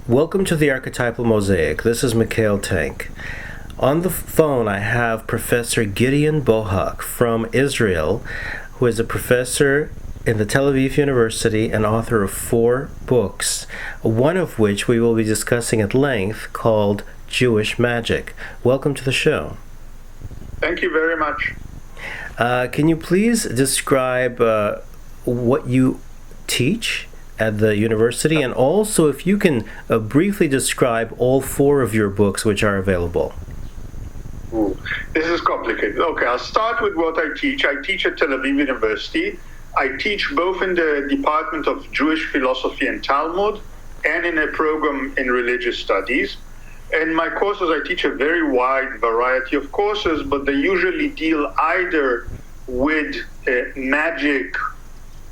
Welcome to the Archetypal Mosaic. This is Mikhail Tank. On the phone, I have Professor Gideon Bohak from Israel, who is a professor in the Tel Aviv University and author of 4 books, one of which we will be discussing at length, called Jewish Magic. Welcome to the show. Thank you very much. Can you please describe what you teach at the university, and also if you can briefly describe all 4 of your books which are available? Ooh, this is complicated. Okay, I'll start with what I teach. I teach at Tel Aviv University. I teach both in the Department of Jewish Philosophy and Talmud and in a program in religious studies. In my courses, I teach a very wide variety of courses, but they usually deal either with magic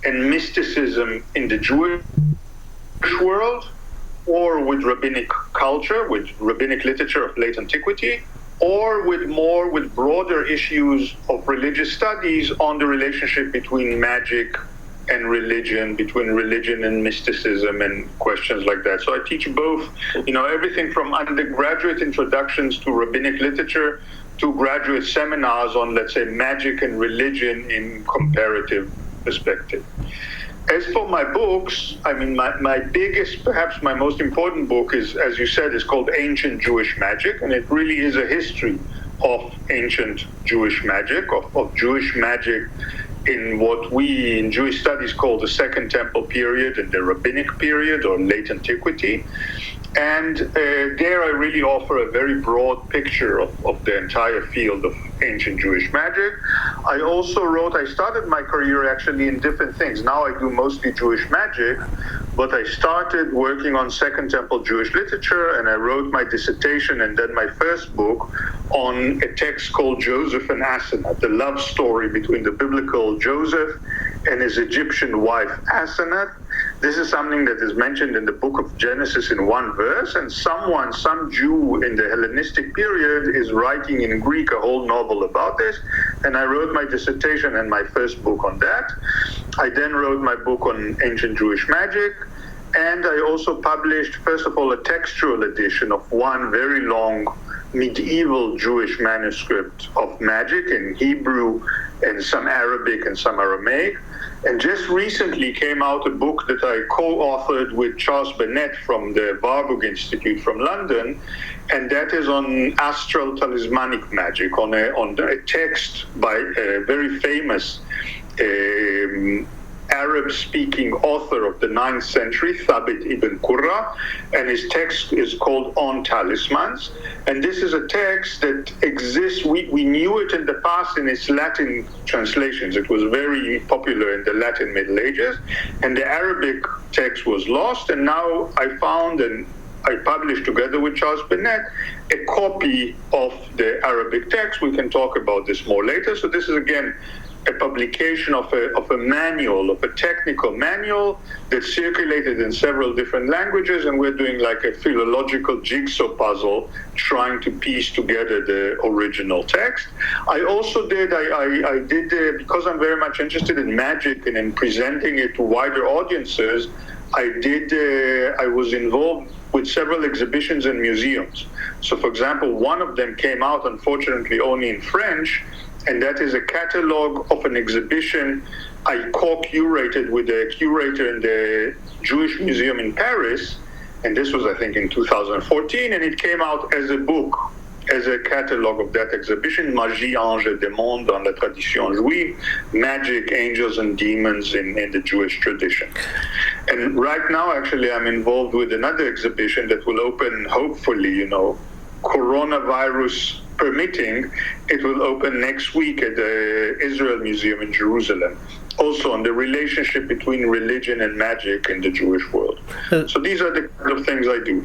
and mysticism in the Jewish world, or with rabbinic culture, with rabbinic literature of late antiquity, or with broader issues of religious studies on the relationship between magic and religion, between religion and mysticism and questions like that. So I teach both, everything from undergraduate introductions to rabbinic literature to graduate seminars on, let's say, magic and religion in comparative perspective. As for my books, my biggest, perhaps my most important book is, as you said, is called Ancient Jewish Magic, and it really is a history of ancient Jewish magic, of Jewish magic in what we in Jewish studies call the Second Temple period and the Rabbinic period or late antiquity. And there I really offer a very broad picture of the entire field of ancient Jewish magic. I started my career actually in different things. Now I do mostly Jewish magic, but I started working on Second Temple Jewish literature, and I wrote my dissertation and then my first book on a text called Joseph and Asenath, the love story between the biblical Joseph and his Egyptian wife Asenath. This is something that is mentioned in the book of Genesis in one verse, and some Jew in the Hellenistic period is writing in Greek a whole novel about this, and I wrote my dissertation and my first book on that. I then wrote my book on ancient Jewish magic, and I also published, first of all, a textual edition of one very long medieval Jewish manuscript of magic in Hebrew and some Arabic and some Aramaic. And just recently came out a book that I co-authored with Charles Bennett from the Warburg Institute from London, and that is on astral talismanic magic, on a text by a very famous Arab-speaking author of the 9th century, Thabit ibn Qurra, and his text is called On Talismans. And this is a text that exists, we knew it in the past in its Latin translations. It was very popular in the Latin Middle Ages, and the Arabic text was lost, and now I found and I published together with Charles Bennett a copy of the Arabic text. We can talk about this more later. So this is, again, a publication of a manual, of a technical manual that circulated in several different languages, and we're doing like a philological jigsaw puzzle trying to piece together the original text. I also did, because I'm very much interested in magic and in presenting it to wider audiences, I was involved with several exhibitions in museums. So, for example, one of them came out, unfortunately, only in French, and that is a catalog of an exhibition I co-curated with a curator in the Jewish Museum in Paris, and this was, I think, in 2014, and it came out as a book, as a catalog of that exhibition, Magie, Ange et Démons dans la tradition juive, magic, angels and demons in the Jewish tradition. And right now, actually, I'm involved with another exhibition that will open, hopefully, coronavirus permitting. It will open next week at the Israel Museum in Jerusalem, also on the relationship between religion and magic in the Jewish world. So these are the kind of things I do.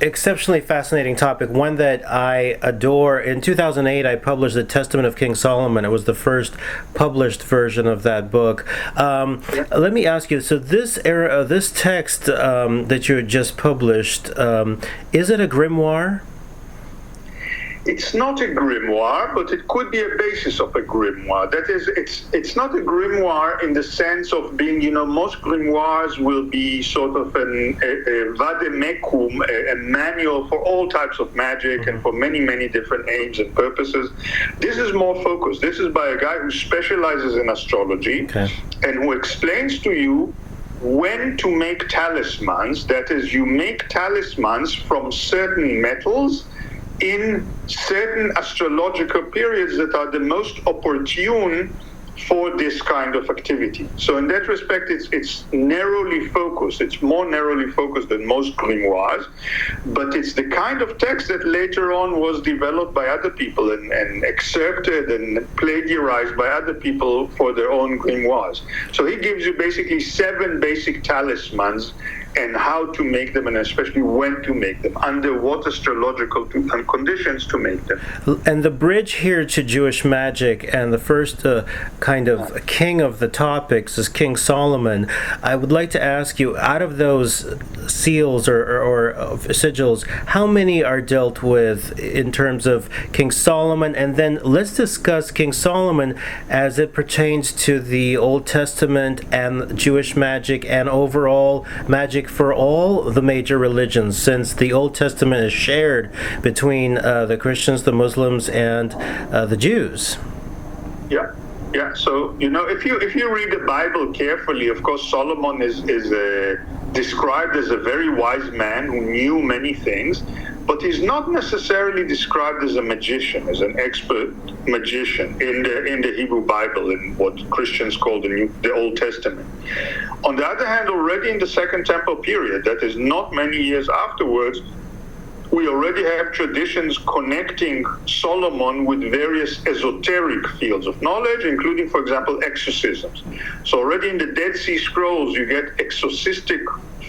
Exceptionally fascinating topic, one that I adore. In 2008, I published The Testament of King Solomon. It was the first published version of that book. Let me ask you, so this text that you just published, is it a grimoire? It's not a grimoire, but it could be a basis of a grimoire. That is, it's not a grimoire in the sense of being, most grimoires will be sort of a vademecum, a manual for all types of magic and for many, many different aims and purposes. This is more focused. This is by a guy who specializes in astrology and who explains to you when to make talismans. That is, you make talismans from certain metals in certain astrological periods that are the most opportune for this kind of activity. So in that respect, it's narrowly focused. It's more narrowly focused than most grimoires, but it's the kind of text that later on was developed by other people and excerpted and plagiarized by other people for their own grimoires. So he gives you basically 7 basic talismans and how to make them, and especially when to make them, under what astrological conditions to make them. And the bridge here to Jewish magic, and the first kind of king of the topics is King Solomon. I would like to ask you, out of those seals or sigils, how many are dealt with in terms of King Solomon? And then let's discuss King Solomon as it pertains to the Old Testament and Jewish magic and overall magic for all the major religions, since the Old Testament is shared between the Christians, the Muslims, and the Jews. Yeah. So if you read the Bible carefully, of course, Solomon is described as a very wise man who knew many things, but he's not necessarily described as a magician, as an expert magician in the Hebrew Bible, in what Christians call the Old Testament. On the other hand, already in the Second Temple period, that is not many years afterwards, we already have traditions connecting Solomon with various esoteric fields of knowledge, including, for example, exorcisms. So already in the Dead Sea Scrolls, you get exorcistic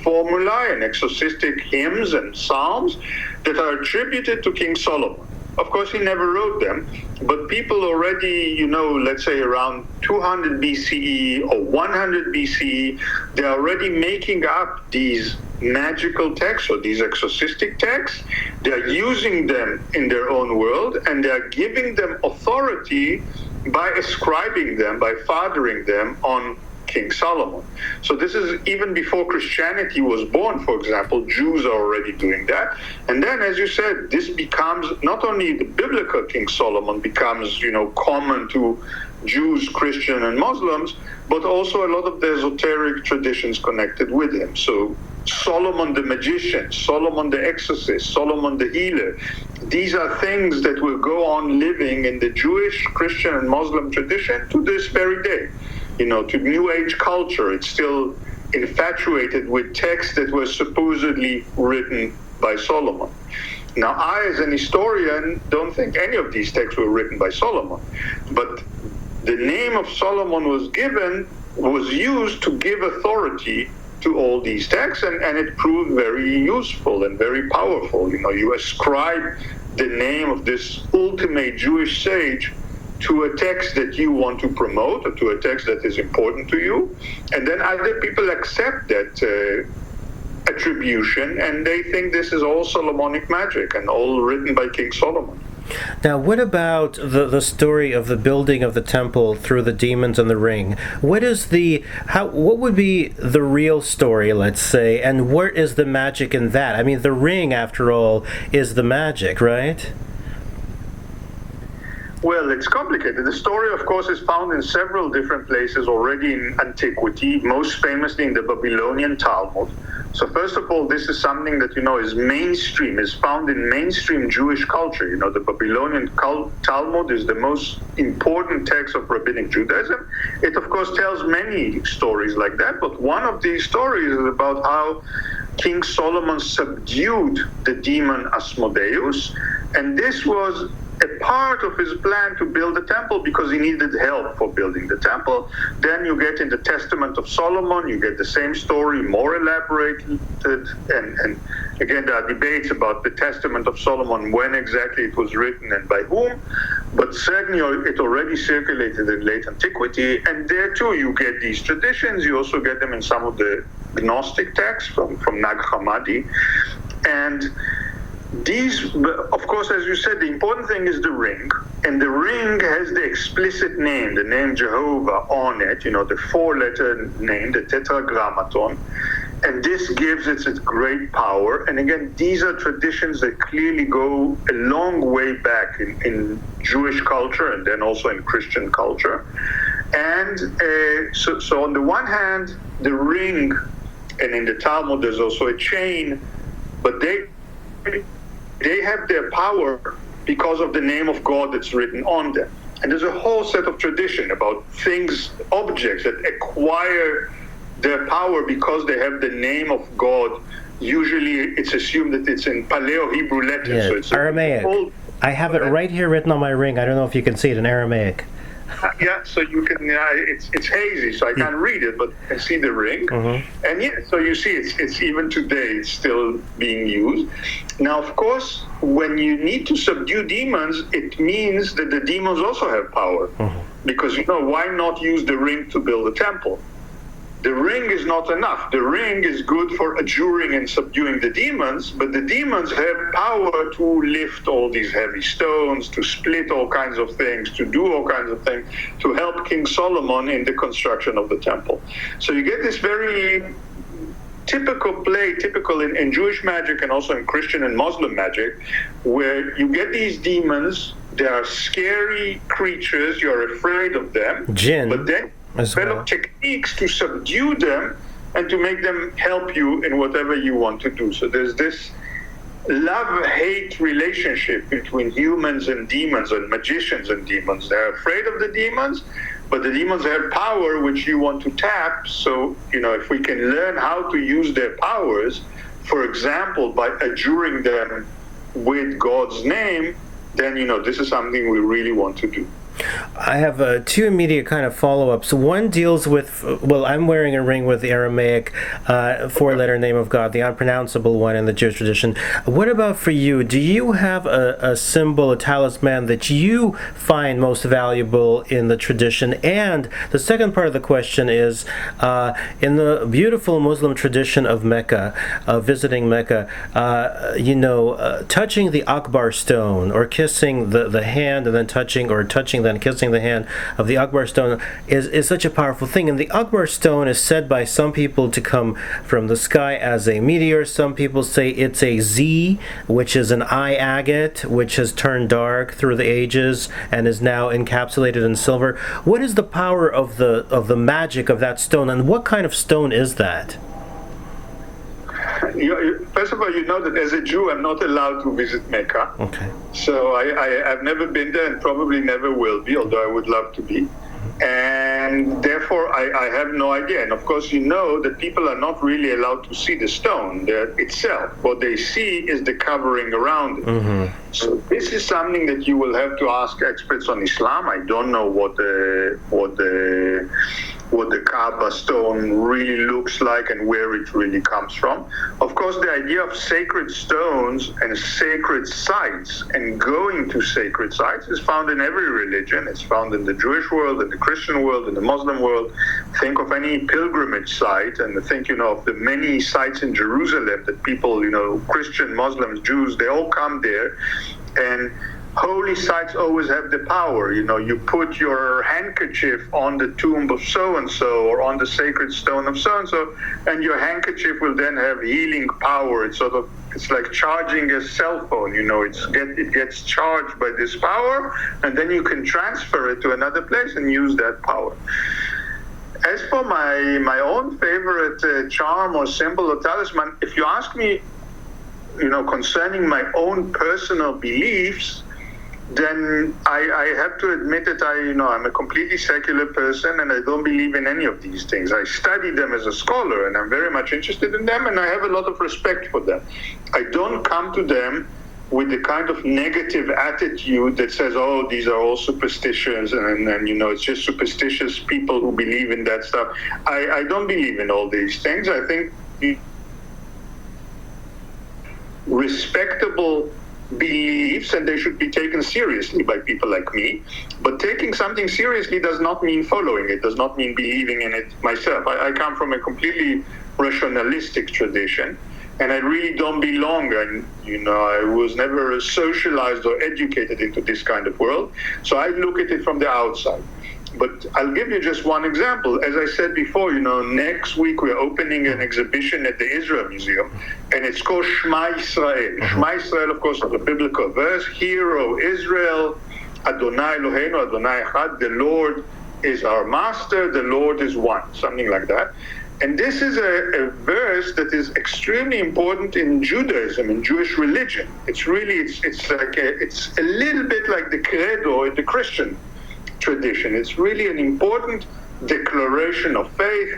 formulae and exorcistic hymns and psalms that are attributed to King Solomon. Of course, he never wrote them, but people already, let's say around 200 BCE or 100 BCE, they're already making up these magical texts or these exorcistic texts. They're using them in their own world, and they're giving them authority by ascribing them, by fathering them on King Solomon. So this is even before Christianity was born, for example. Jews are already doing that. And then, as you said, this becomes not only the biblical King Solomon becomes, common to Jews, Christian, and Muslims, but also a lot of the esoteric traditions connected with him. So Solomon the magician, Solomon the exorcist, Solomon the healer, these are things that will go on living in the Jewish, Christian, and Muslim tradition to this very day. To New Age culture, it's still infatuated with texts that were supposedly written by Solomon. Now, I, as an historian, don't think any of these texts were written by Solomon, but the name of Solomon was used to give authority to all these texts, and it proved very useful and very powerful. You ascribe the name of this ultimate Jewish sage to a text that you want to promote, or to a text that is important to you, and then other people accept that attribution, and they think this is all Solomonic magic and all written by King Solomon. Now, what about the story of the building of the temple through the demons and the ring? What would be the real story, let's say, and where is the magic in that? I mean, the ring, after all, is the magic, right? Well, it's complicated. The story, of course, is found in several different places already in antiquity, most famously in the Babylonian Talmud. So first of all, this is something that, is mainstream, is found in mainstream Jewish culture. The Babylonian Talmud is the most important text of Rabbinic Judaism. It, of course, tells many stories like that, but one of these stories is about how King Solomon subdued the demon Asmodeus, and this was a part of his plan to build the temple because he needed help for building the temple. Then you get in the Testament of Solomon, you get the same story, more elaborated, and again, there are debates about the Testament of Solomon, when exactly it was written and by whom, but certainly it already circulated in late antiquity, and there too you get these traditions. You also get them in some of the Gnostic texts from Nag Hammadi, and These, of course, as you said, the important thing is the ring, and the ring has the explicit name, the name Jehovah on it, the four-letter name, the tetragrammaton, and this gives it its great power. And again, these are traditions that clearly go a long way back in Jewish culture and then also in Christian culture. And so on the one hand, the ring, and in the Talmud there's also a chain, but they have their power because of the name of God that's written on them. And there's a whole set of tradition about things, objects that acquire their power because they have the name of God. Usually it's assumed that it's in Paleo-Hebrew letters. Yeah, so it's Aramaic. I have it right here written on my ring. I don't know if you can see it in Aramaic. Yeah, so you can, it's hazy, so I can't read it, but I can see the ring. Mm-hmm. And yeah, so you see it's even today, it's still being used. Now, of course, when you need to subdue demons, it means that the demons also have power. Mm-hmm. Because, why not use the ring to build a temple? The ring is not enough. The ring is good for adjuring and subduing the demons, but the demons have power to lift all these heavy stones, to split all kinds of things, to do all kinds of things, to help King Solomon in the construction of the temple. So you get this very typical in Jewish magic and also in Christian and Muslim magic, where you get these demons, they are scary creatures, you're afraid of them, Jinn. But then develop techniques to subdue them and to make them help you in whatever you want to do. So there's this love-hate relationship between humans and demons and magicians and demons. They're afraid of the demons, but the demons have power which you want to tap. So, if we can learn how to use their powers, for example, by adjuring them with God's name, then, this is something we really want to do. I have two immediate kind of follow-ups. One deals with, I'm wearing a ring with the Aramaic four-letter name of God, the unpronounceable one in the Jewish tradition. What about for you? Do you have a symbol, a talisman that you find most valuable in the tradition? And the second part of the question is, in the beautiful Muslim tradition of Mecca, visiting Mecca, touching the Akbar stone or kissing the hand and then touching then kissing the hand of the Akbar stone is such a powerful thing. And the Akbar stone is said by some people to come from the sky as a meteor. Some people say it's a Z, which is an eye agate, which has turned dark through the ages and is now encapsulated in silver. What is the power of the magic of that stone, and what kind of stone is that? First of all, that as a Jew, I'm not allowed to visit Mecca. Okay. So I've never been there and probably never will be, although I would love to be. And therefore, I have no idea. And of course, that people are not really allowed to see the stone itself. What they see is the covering around it. Mm-hmm. So this is something that you will have to ask experts on Islam. I don't know what the Kaaba stone really looks like and where it really comes from. Of course, the idea of sacred stones and sacred sites and going to sacred sites is found in every religion. It's found in the Jewish world, in the Christian world, in the Muslim world. Think of any pilgrimage site and think, of the many sites in Jerusalem that people, Christian, Muslims, Jews, they all come there. And holy sites always have the power. You put your handkerchief on the tomb of so-and-so or on the sacred stone of so-and-so, and your handkerchief will then have healing power. It's like charging a cell phone. It gets charged by this power, and then you can transfer it to another place and use that power. As for my own favorite charm or symbol or talisman, if you ask me, concerning my own personal beliefs, then I have to admit that I'm a completely secular person and I don't believe in any of these things. I study them as a scholar and I'm very much interested in them and I have a lot of respect for them. I don't come to them with the kind of negative attitude that says, oh, these are all superstitions and it's just superstitious people who believe in that stuff. I don't believe in all these things. I think respectable beliefs and they should be taken seriously by people like me, but taking something seriously does not mean following it, does not mean believing in it myself. I come from a completely rationalistic tradition, and I really don't belong. And, I was never socialized or educated into this kind of world. So I look at it from the outside. But I'll give you just one example. As I said before, next week we're opening an exhibition at the Israel Museum, and it's called Shema Yisrael. Shema Yisrael, of course, is a biblical verse. Hear, O Israel, Adonai Eloheinu, Adonai Echad, the Lord is our master, the Lord is one, something like that. And this is a verse that is extremely important in Judaism, in Jewish religion. It's really, it's a little bit like the credo in the Christian tradition. It's really an important declaration of faith.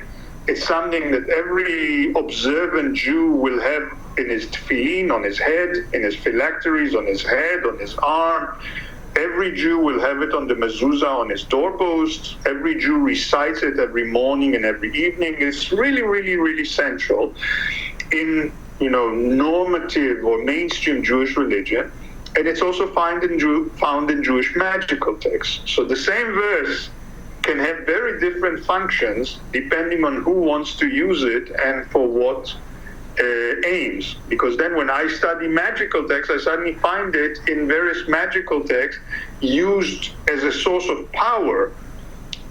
It's something that every observant Jew will have in his tefillin, on his head, in his phylacteries, on his head, on his arm. Every Jew will have it on the mezuzah, on his doorpost. Every Jew recites it every morning and every evening. It's really, really, really central in, normative or mainstream Jewish religion. And it's also found in Jewish magical texts. So the same verse can have very different functions depending on who wants to use it and for what aims. Because then when I study magical texts, I suddenly find it in various magical texts used as a source of power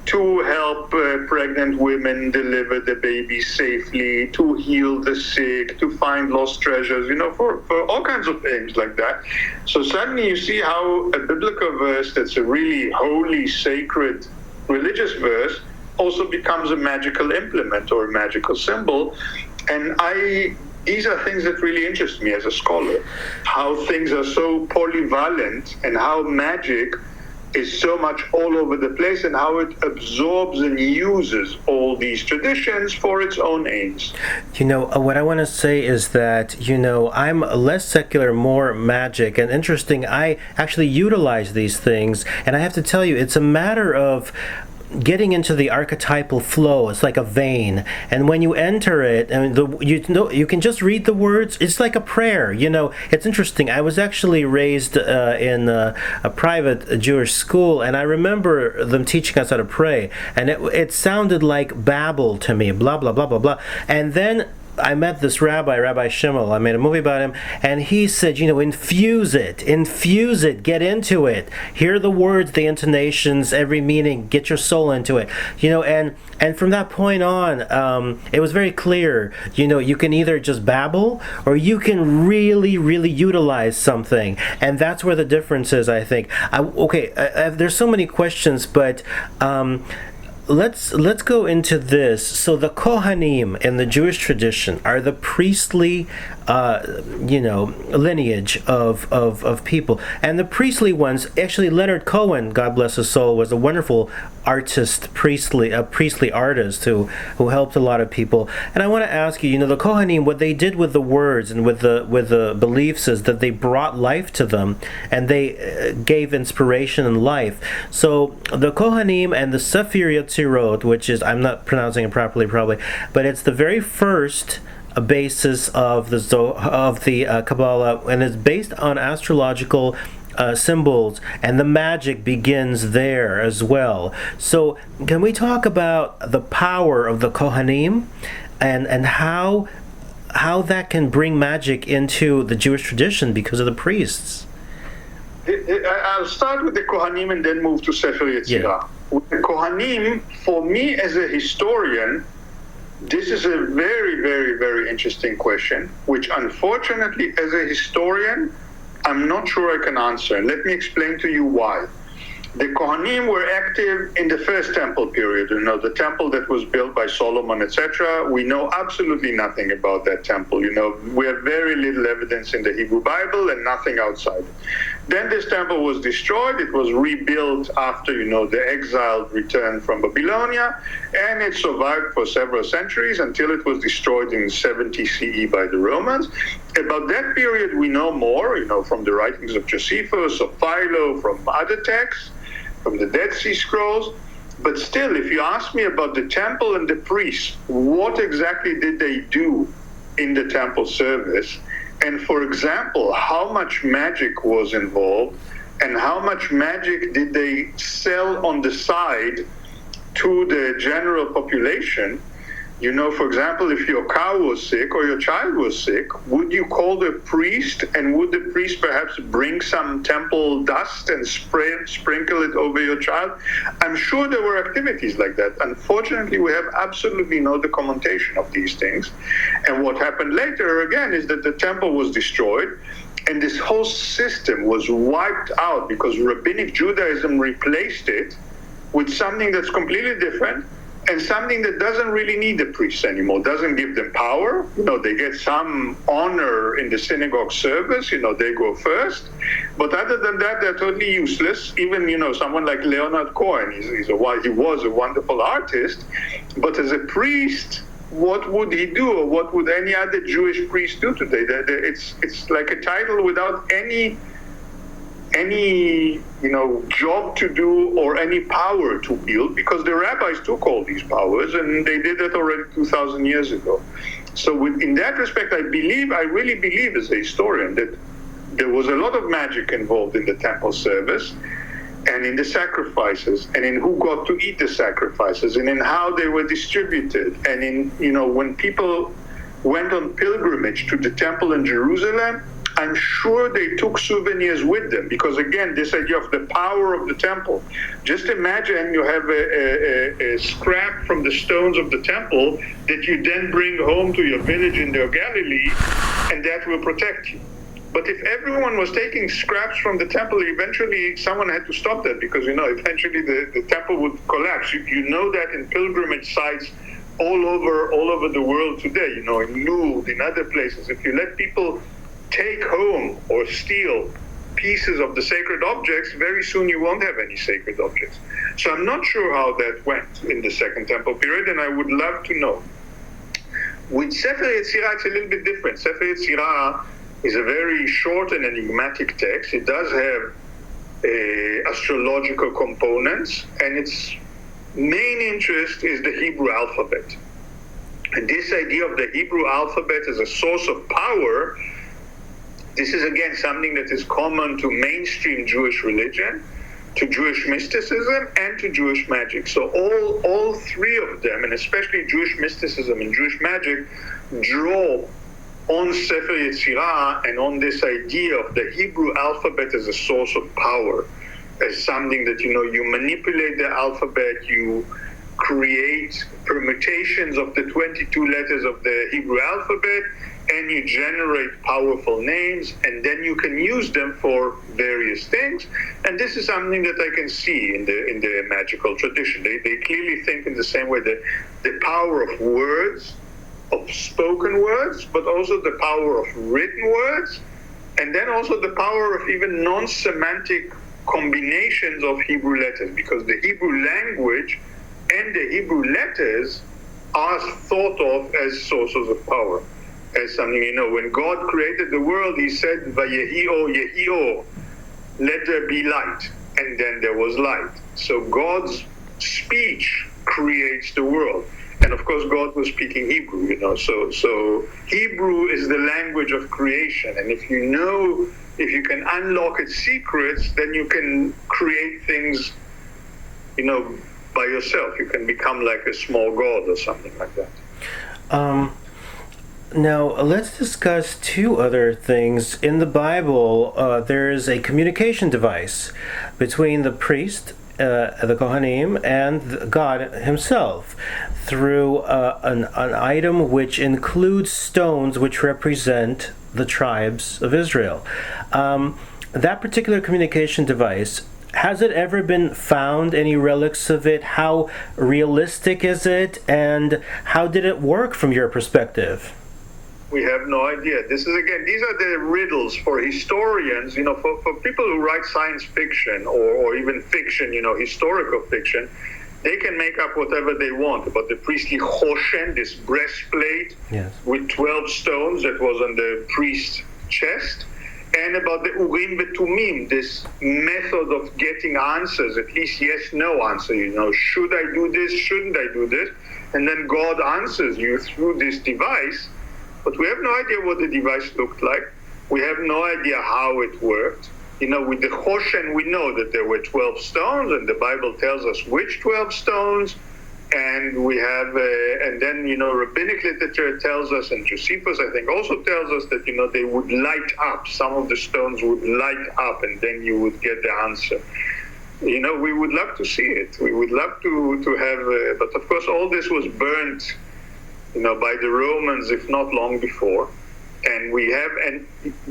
to help pregnant women deliver the baby safely, to heal the sick, to find lost treasures, for all kinds of aims like that. So suddenly you see how a biblical verse that's a really holy, sacred, religious verse also becomes a magical implement or a magical symbol. And these are things that really interest me as a scholar, how things are so polyvalent and how magic is so much all over the place and how it absorbs and uses all these traditions for its own aims. What I want to say is that, I'm less secular, more magic, and interesting. I actually utilize these things, and I have to tell you, it's a matter of getting into the archetypal flow. It's like a vein, and when you enter it, you can just read the words. It's like a prayer. It's interesting. I was actually raised in a private Jewish school, and I remember them teaching us how to pray, and it sounded like babble to me, blah blah blah blah blah. And then I met this Rabbi Schimmel. I made a movie about him, and he said, infuse it, get into it, hear the words, the intonations, every meaning, get your soul into it, and from that point on, it was very clear, you can either just babble, or you can really, really utilize something, and that's where the difference is, I think. There's so many questions, but Let's go into this. So the Kohanim in the Jewish tradition are the priestly, lineage of people, and the priestly ones. Actually, Leonard Cohen, God bless his soul, was a wonderful priestly artist who helped a lot of people. And I want to ask you, the Kohanim, what they did with the words and with the beliefs is that they brought life to them, and they gave inspiration and life. So the Kohanim and the Sefer Yetzirot, which is, I'm not pronouncing it properly probably, but it's the very first basis of the Kabbalah, and it's based on astrological symbols, and the magic begins there as well. So can we talk about the power of the Kohanim and how that can bring magic into the Jewish tradition because of the priests? I'll start with the Kohanim and then move to Sefer Yetzirah. Yeah. With the Kohanim, for me as a historian, this is a very, very, very interesting question, which unfortunately, as a historian, I'm not sure I can answer. And let me explain to you why. The Kohanim were active in the first temple period, the temple that was built by Solomon, etc. We know absolutely nothing about that temple. We have very little evidence in the Hebrew Bible and nothing outside. Then this temple was destroyed. It was rebuilt after, the exile returned from Babylonia, and it survived for several centuries until it was destroyed in 70 CE by the Romans. About that period, we know more, from the writings of Josephus, of Philo, from other texts, from the Dead Sea Scrolls. But still, if you ask me about the temple and the priests, what exactly did they do in the temple service? And for example, how much magic was involved and how much magic did they sell on the side to the general population? For example, if your cow was sick or your child was sick, would you call the priest, and would the priest perhaps bring some temple dust and sprinkle it over your child? I'm sure there were activities like that. Unfortunately, we have absolutely no documentation of these things. And what happened later, again, is that the temple was destroyed, and this whole system was wiped out because Rabbinic Judaism replaced it with something that's completely different, and something that doesn't really need the priests anymore, doesn't give them power. They get some honor in the synagogue service, they go first. But other than that, they're totally useless. Even, someone like Leonard Cohen, he was a wonderful artist, but as a priest, what would he do, or what would any other Jewish priest do today? It's like a title without any job to do or any power to wield, because the rabbis took all these powers, and they did that already 2,000 years ago. So in that respect, I really believe as a historian that there was a lot of magic involved in the temple service, and in the sacrifices, and in who got to eat the sacrifices, and in how they were distributed, and in, when people went on pilgrimage to the temple in Jerusalem, I'm sure they took souvenirs with them, because again, this idea of the power of the temple. Just imagine you have a scrap from the stones of the temple that you then bring home to your village in the Galilee, and that will protect you. But if everyone was taking scraps from the temple, eventually someone had to stop that, because eventually the temple would collapse. You know that in pilgrimage sites all over the world today, in Lourdes, in other places, if you let people take home or steal pieces of the sacred objects, very soon you won't have any sacred objects. So I'm not sure how that went in the Second Temple period, and I would love to know. With Sefer Yetzirah, it's a little bit different. Sefer Yetzirah is a very short and enigmatic text. It does have astrological components, and its main interest is the Hebrew alphabet. And this idea of the Hebrew alphabet as a source of power, this is again something that is common to mainstream Jewish religion, to Jewish mysticism, and to Jewish magic. So all three of them, and especially Jewish mysticism and Jewish magic, draw on Sefer Yetzirah and on this idea of the Hebrew alphabet as a source of power, as something that, you manipulate the alphabet, you create permutations of the 22 letters of the Hebrew alphabet, and you generate powerful names, and then you can use them for various things. And this is something that I can see in the magical tradition. They clearly think in the same way that the power of words, of spoken words, but also the power of written words, and then also the power of even non-semantic combinations of Hebrew letters, because the Hebrew language and the Hebrew letters are thought of as sources of power, as something, when God created the world, he said, Vayehi o, yehi o, let there be light, and then there was light. So God's speech creates the world. And of course, God was speaking Hebrew, so Hebrew is the language of creation. And if you can unlock its secrets, then you can create things, by yourself. You can become like a small god or something like that. Now, let's discuss two other things. In the Bible, there is a communication device between the priest, the Kohanim, and God himself through an item which includes stones which represent the tribes of Israel. That particular communication device, has it ever been found, any relics of it? How realistic is it, and how did it work from your perspective? We have no idea. These are the riddles for historians, for people who write science fiction or even fiction, historical fiction. They can make up whatever they want about the priestly choshen, this breastplate with 12 stones that was on the priest's chest, and about the urim v'tumim, this method of getting answers, at least yes-no answer, should I do this, shouldn't I do this? And then God answers you through this device. But we have no idea what the device looked like. We have no idea how it worked. With the choshen, we know that there were 12 stones, and the Bible tells us which 12 stones. And we have, and then, rabbinic literature tells us, and Josephus, I think, also tells us that, they would light up. Some of the stones would light up, and then you would get the answer. We would love to see it. We would love to have, but of course, all this was burnt, by the Romans, if not long before. And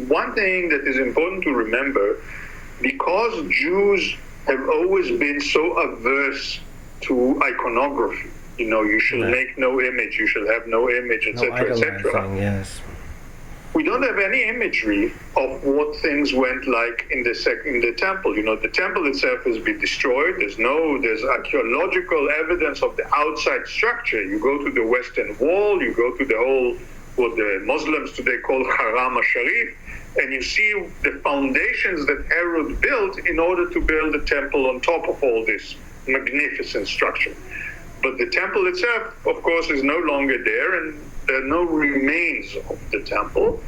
one thing that is important to remember, because Jews have always been so averse to iconography. You shall make no image, you shall have no image, etc., etc. Yes. We don't have any imagery of what things went like in the temple. The temple itself has been destroyed. There's archaeological evidence of the outside structure. You go to the Western Wall, you go to the whole, what the Muslims today call Haram al-Sharif, and you see the foundations that Herod built in order to build a temple on top of all this magnificent structure. But the temple itself, of course, is no longer there, and there are no remains of the temple,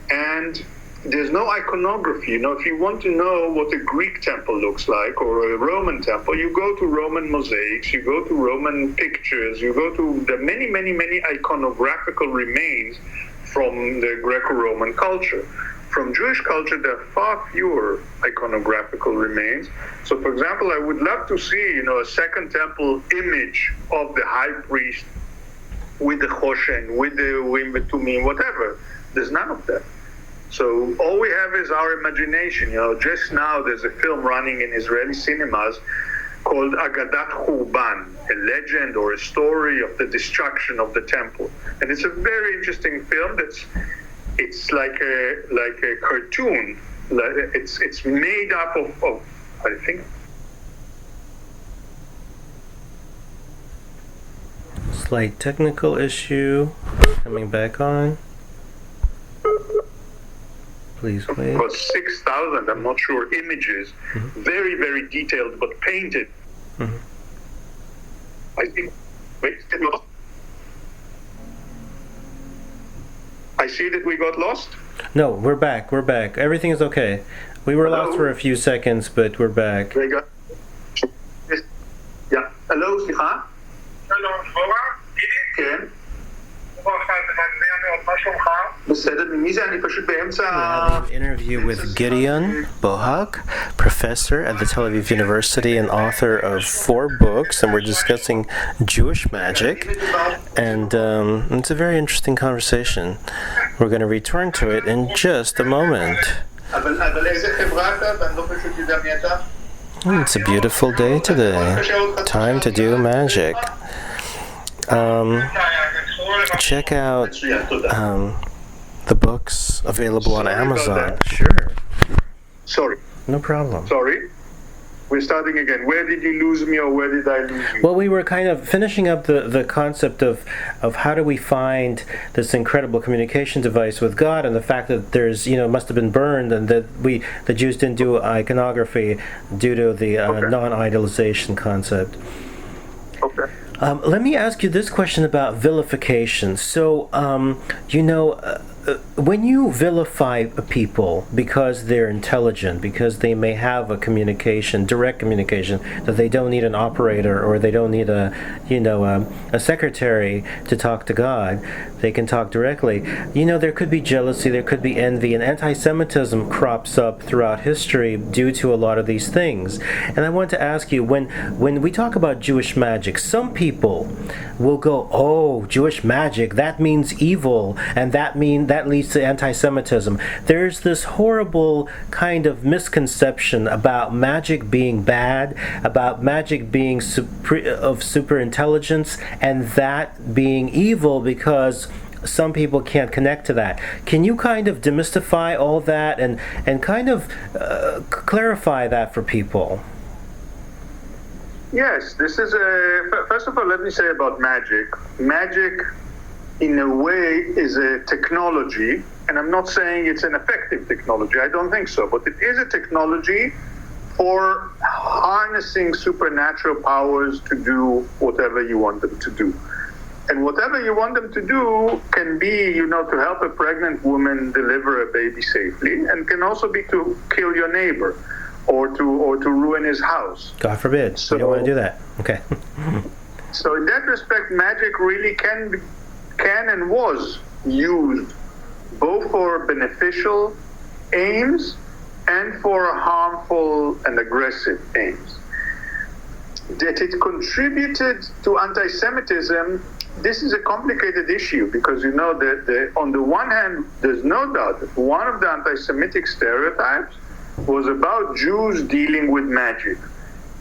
and there's no iconography. If you want to know what a Greek temple looks like or a Roman temple, you go to Roman mosaics, you go to Roman pictures, you go to the many, many, many iconographical remains from the Greco-Roman culture. From Jewish culture, there are far fewer iconographical remains. So, for example, I would love to see, a second temple image of the high priest with the Choshen, with the Urim Tumim, whatever. There's none of that. So all we have is our imagination. Just now there's a film running in Israeli cinemas called Agadat Churban, a legend or a story of the destruction of the temple. And it's a very interesting film it's like a cartoon. It's made up of I think. Slight technical issue. Coming back on. Please wait. About 6,000, I'm not sure, images. Mm-hmm. Very, very detailed, but painted. Mm-hmm. I think. Wait, I see that we got lost. No, we're back. Everything is okay. We were lost for a few seconds, but we're back. Very good. Yeah. Hello, סליחה? שלום, בוהק, גידי? כן. וברכה, זה מזמיע מאוד, מה שלומך? בסדר, ממי זה? אני פשוט באמצע... We're having an interview with Gideon Bohak, professor at the Tel Aviv University and author of 4 books, and we're discussing Jewish magic, and it's a very interesting conversation. We're going to return to it in just a moment. It's a beautiful day today. Time to do magic. Check out the books available on Amazon. Sure. Sorry. No problem. Sorry. We're starting again. Where did you lose me, or where did I lose you? Well, we were kind of finishing up the concept of how do we find this incredible communication device with God, and the fact that there's, must have been burned, and that the Jews didn't do iconography due to the non-idolization concept. Okay. Let me ask you this question about vilification. So, when you vilify people because they're intelligent, because they may have a direct communication, that they don't need an operator or they don't need a secretary to talk to God, they can talk directly. There could be jealousy, there could be envy, and anti-Semitism crops up throughout history due to a lot of these things. And I want to ask you, when we talk about Jewish magic, some people will go, "Oh, Jewish magic, that means evil, and that leads to anti-Semitism." There's this horrible kind of misconception about magic being bad, about magic being of super intelligence, and that being evil because some people can't connect to that. Can you kind of demystify all that and kind of clarify that for people? Yes, this is first of all, let me say about magic. Magic, in a way, is a technology, and I'm not saying it's an effective technology. I don't think so, but it is a technology for harnessing supernatural powers to do whatever you want them to do. And whatever you want them to do can be, to help a pregnant woman deliver a baby safely, and can also be to kill your neighbor or to ruin his house. God forbid. So, you don't want to do that. Okay. So in that respect, magic really can and was used both for beneficial aims and for harmful and aggressive aims. That it contributed to anti-Semitism, this is a complicated issue because that on the one hand, there's no doubt that one of the anti-Semitic stereotypes was about Jews dealing with magic,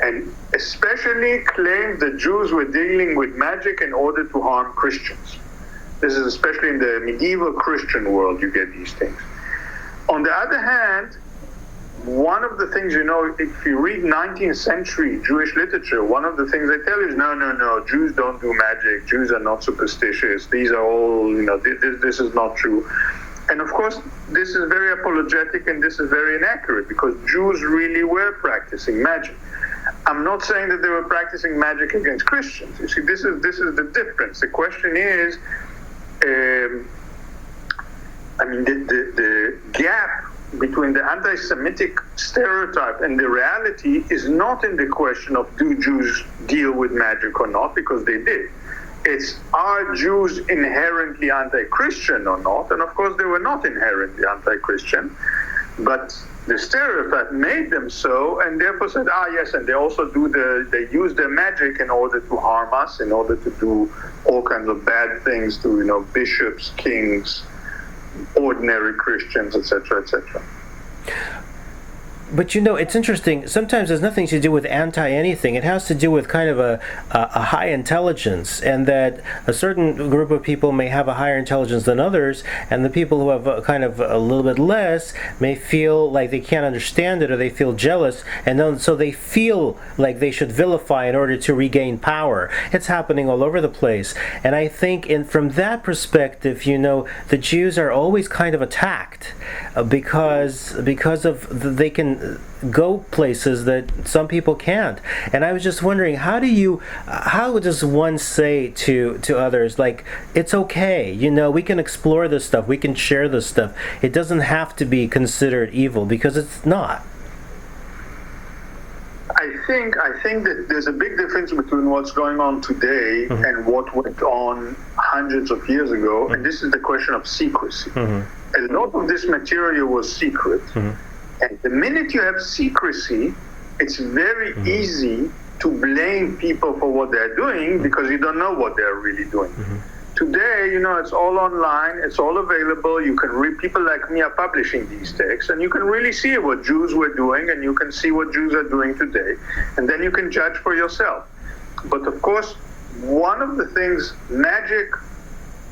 and especially claimed that Jews were dealing with magic in order to harm Christians. This is especially in the medieval Christian world, you get these things. On the other hand, one of the things, if you read 19th century Jewish literature, one of the things they tell you is, no, Jews don't do magic, Jews are not superstitious, these are all, this is not true. And of course, this is very apologetic and this is very inaccurate because Jews really were practicing magic. I'm not saying that they were practicing magic against Christians. You see, this is the difference. The question is, the gap between the anti-Semitic stereotype and the reality is not in the question of do Jews deal with magic or not, because they did. It's, are Jews inherently anti-Christian or not? And of course they were not inherently anti-Christian, but the stereotype made them so, and therefore said, yes, and they also they use their magic in order to harm us, in order to do all kinds of bad things to, bishops, kings, ordinary Christians, etc., etc. But it's interesting. Sometimes there's nothing to do with anti-anything. It has to do with kind of a high intelligence, and that a certain group of people may have a higher intelligence than others, and the people who have kind of a little bit less may feel like they can't understand it, or they feel jealous, and then so they feel like they should vilify in order to regain power. It's happening all over the place, and I think from that perspective, the Jews are always kind of attacked because they can go places that some people can't. And I was just wondering, how does one say to others, like, it's okay, we can explore this stuff, we can share this stuff, it doesn't have to be considered evil, because it's not. I think that there's a big difference between what's going on today and what went on hundreds of years ago, and this is the question of secrecy. A lot of this material was secret. And the minute you have secrecy, it's very easy to blame people for what they're doing because you don't know what they're really doing. Today, it's all online, it's all available. You can read, people like me are publishing these texts, and you can really see what Jews were doing, and you can see what Jews are doing today, and then you can judge for yourself. But of course, one of the things, magic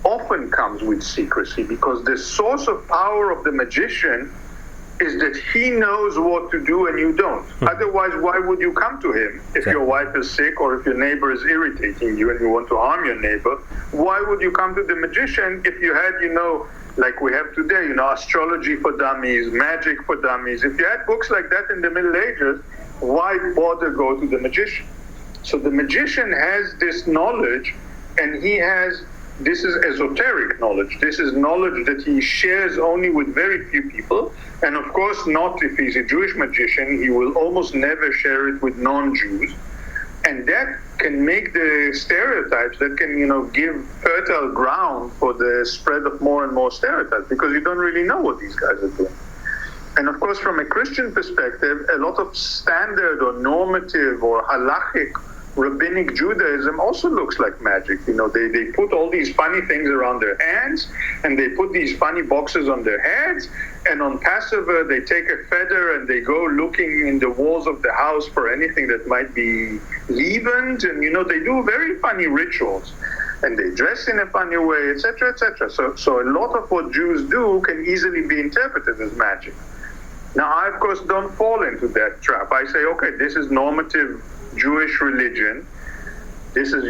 often comes with secrecy, because the source of power of the magician is that he knows what to do and you don't. Otherwise, why would you come to him if your wife is sick or if your neighbor is irritating you and you want to harm your neighbor? Why would you come to the magician if you had, like we have today, astrology for dummies, magic for dummies? If you had books like that in the Middle Ages, why bother go to the magician? So the magician has this knowledge, and this is esoteric knowledge. This is knowledge that he shares only with very few people. And of course, not if he's a Jewish magician, he will almost never share it with non-Jews. And that can make the stereotypes, that can, give fertile ground for the spread of more and more stereotypes, because you don't really know what these guys are doing. And of course, from a Christian perspective, a lot of standard or normative or halachic rabbinic Judaism also looks like magic. They put all these funny things around their hands, and they put these funny boxes on their heads, and on Passover they take a feather and they go looking in the walls of the house for anything that might be leavened, and they do very funny rituals, and they dress in a funny way, etc., etc. So a lot of what Jews do can easily be interpreted as magic. Now, I of course don't fall into that trap. I say, okay, this is normative Jewish religion. This is,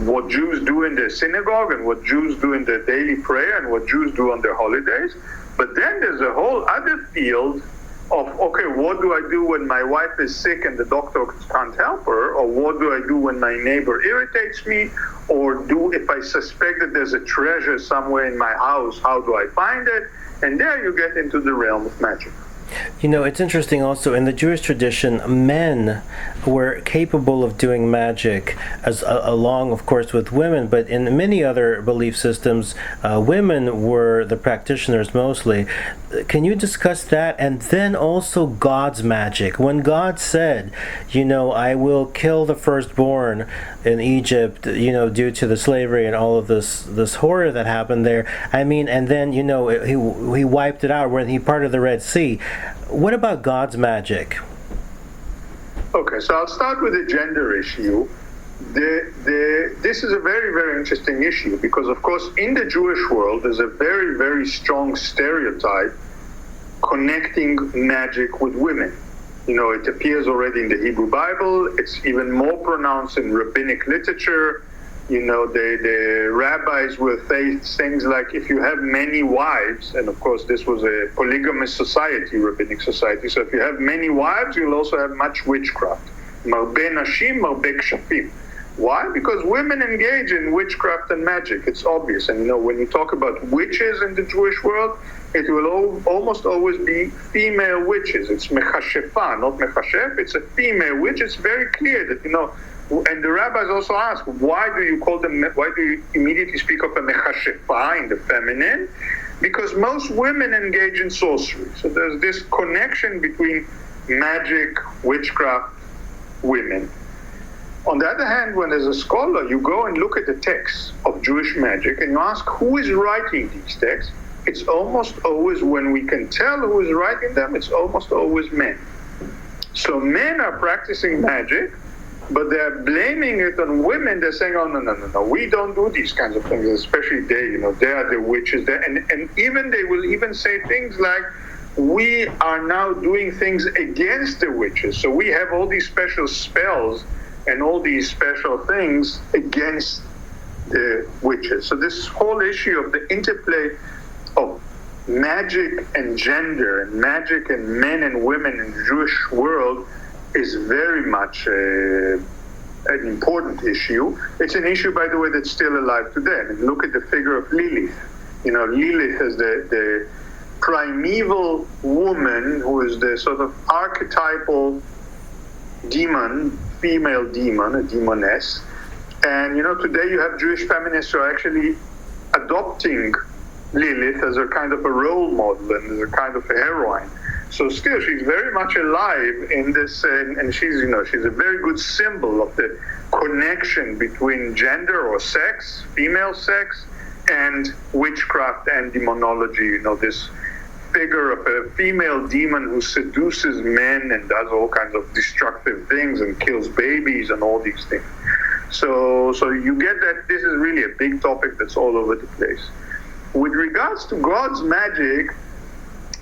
what Jews do in their synagogue and what Jews do in their daily prayer and what Jews do on their holidays. But then there's a whole other field of, okay, what do I do when my wife is sick and the doctor can't help her? Or what do I do when my neighbor irritates me? Or if I suspect that there's a treasure somewhere in my house, how do I find it? And there you get into the realm of magic. You know, it's interesting also in the Jewish tradition, men were capable of doing magic, along, of course, with women, but in many other belief systems, women were the practitioners mostly. Can you discuss that? And then also God's magic. When God said, you know, I will kill the firstborn in Egypt, you know, due to the slavery and all of this horror that happened there. I mean, and then, you know, he wiped it out when he parted the Red Sea. What about God's magic? Okay, so I'll start with the gender issue. This is a very, very interesting issue because, of course, in the Jewish world, there's a very, very strong stereotype connecting magic with women. You know, it appears already in the Hebrew Bible. It's even more pronounced in rabbinic literature. You know, the rabbis will say things like, if you have many wives, and of course this was a polygamous society, rabbinic society, so if you have many wives, you'll also have much witchcraft. Marbe nashim, marbe kshafim. Why? Because women engage in witchcraft and magic. It's obvious. And you know, when you talk about witches in the Jewish world, it will almost always be female witches. It's mechashefa, not mechashef. It's a female witch. It's very clear that, you know, and the rabbis also ask, why do you immediately speak of a mechashefa in the feminine? Because most women engage in sorcery. So there's this connection between magic, witchcraft, women. On the other hand, when there's a scholar, you go and look at the texts of Jewish magic and you ask who is writing these texts. It's almost always, when we can tell who is writing them, it's almost always men. So men are practicing magic, but they're blaming it on women. They're saying, oh, no, we don't do these kinds of things, especially they, you know, they are the witches there. And even they will even say things like, we are now doing things against the witches. So we have all these special spells and all these special things against the witches. So this whole issue of the interplay of magic and gender, and magic and men and women in the Jewish world is very much an important issue. It's an issue, by the way, that's still alive today. I mean, look at the figure of Lilith. You know, Lilith is the primeval woman who is the sort of archetypal demon, female demon, a demoness. And, you know, today you have Jewish feminists who are actually adopting Lilith as a kind of a role model and as a kind of a heroine. So still, she's very much alive in this, and she's, you know, she's a very good symbol of the connection between gender or sex, female sex, and witchcraft and demonology. You know, this figure of a female demon who seduces men and does all kinds of destructive things and kills babies and all these things. So you get that this is really a big topic that's all over the place. With regards to God's magic,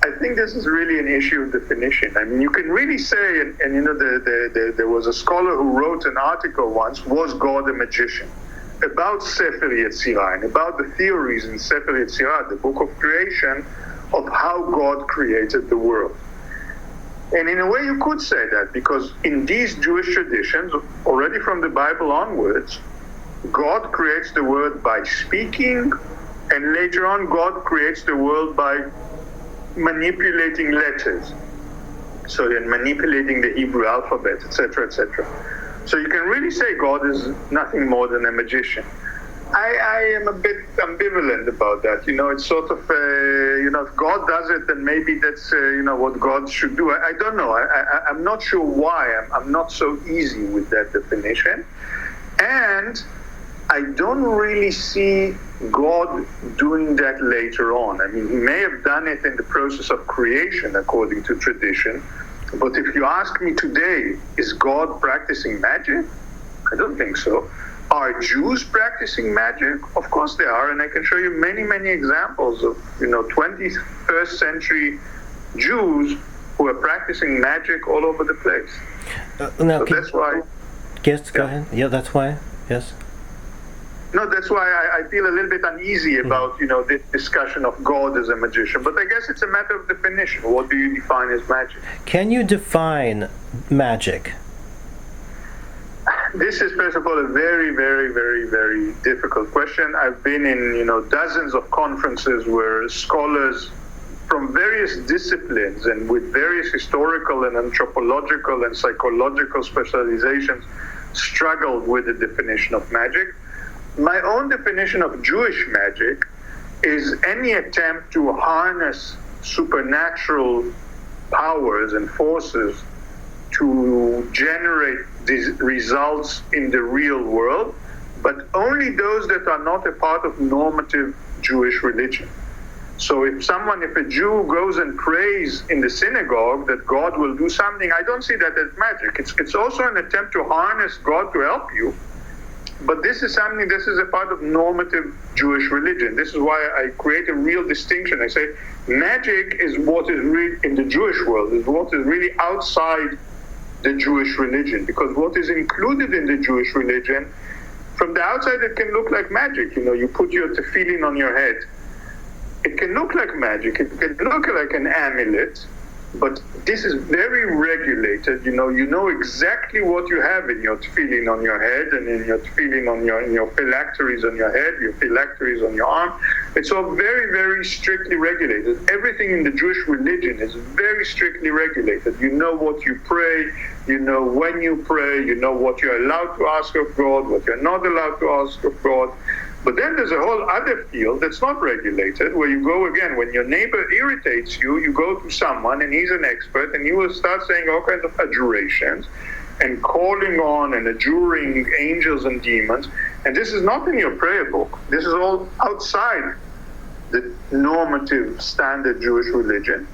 I think this is really an issue of definition. I mean, you can really say, and you know, there was a scholar who wrote an article once, was God a magician? About Sefer Yetzirah, and about the theories in Sefer Yetzirah, the book of creation, of how God created the world. And in a way you could say that, because in these Jewish traditions, already from the Bible onwards, God creates the world by speaking, and later on God creates the world by manipulating letters. So then manipulating the Hebrew alphabet, etc., etc. So you can really say God is nothing more than a magician. I am a bit ambivalent about that. You know, it's sort of, you know, if God does it, then maybe that's, you know, what God should do. I don't know. I'm not sure why. I'm not so easy with that definition. And I don't really see God doing that later on. I mean, he may have done it in the process of creation, according to tradition. But if you ask me today, is God practicing magic? I don't think so. Are Jews practicing magic? Of course they are, and I can show you many, many examples of, you know, 21st century Jews who are practicing magic all over the place. Now, so that's why... Yes, go ahead. Yeah, that's why. Yes. No, that's why I feel a little bit uneasy about, you know, this discussion of God as a magician. But I guess it's a matter of definition. What do you define as magic? Can you define magic? This is, first of all, a very, very, very, very difficult question. I've been in, you know, dozens of conferences where scholars from various disciplines and with various historical and anthropological and psychological specializations struggled with the definition of magic. My own definition of Jewish magic is any attempt to harness supernatural powers and forces to generate these results in the real world, but only those that are not a part of normative Jewish religion. So if a Jew goes and prays in the synagogue that God will do something, I don't see that as magic. It's also an attempt to harness God to help you. But this is a part of normative Jewish religion. This is why I create a real distinction. I say magic is what is really in the Jewish world, is what is really outside the Jewish religion. Because what is included in the Jewish religion, from the outside it can look like magic. You put your tefillin on your head. It can look like magic. It can look like an amulet. But this is very regulated. You know exactly what you have in your tefillin on your head, and in your tefillin in your phylacteries on your head, your phylacteries on your arm. It's all very, very strictly regulated. Everything in the Jewish religion is very strictly regulated. You know what you pray, you know when you pray, you know what you're allowed to ask of God, what you're not allowed to ask of God. But then there's a whole other field that's not regulated, where you go again, when your neighbor irritates you, you go to someone and he's an expert and he will start saying all kinds of adjurations and calling on and adjuring angels and demons. And this is not in your prayer book. This is all outside the normative standard Jewish religion.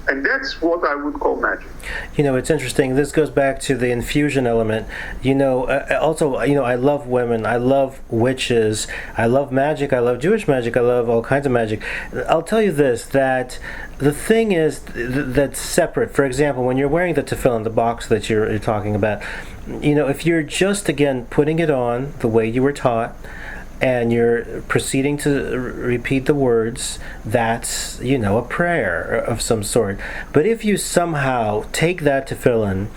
And that's what I would call magic. It's interesting. This goes back to the infusion element. Also, I love women. I love witches. I love magic. I love Jewish magic. I love all kinds of magic. I'll tell you this, that the thing is that's separate. For example, when you're wearing the tefillin, the box that you're talking about, if you're just, again, putting it on the way you were taught, and you're proceeding to repeat the words, that's, a prayer of some sort. But if you somehow take that tefillin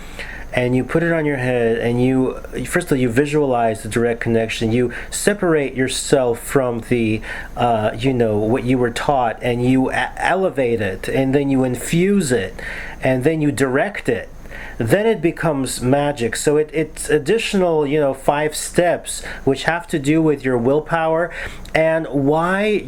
and you put it on your head and first of all, you visualize the direct connection, you separate yourself from the, what you were taught, and you elevate it, and then you infuse it, and then you direct it, then it becomes magic. So it's additional, 5 steps which have to do with your willpower, and why,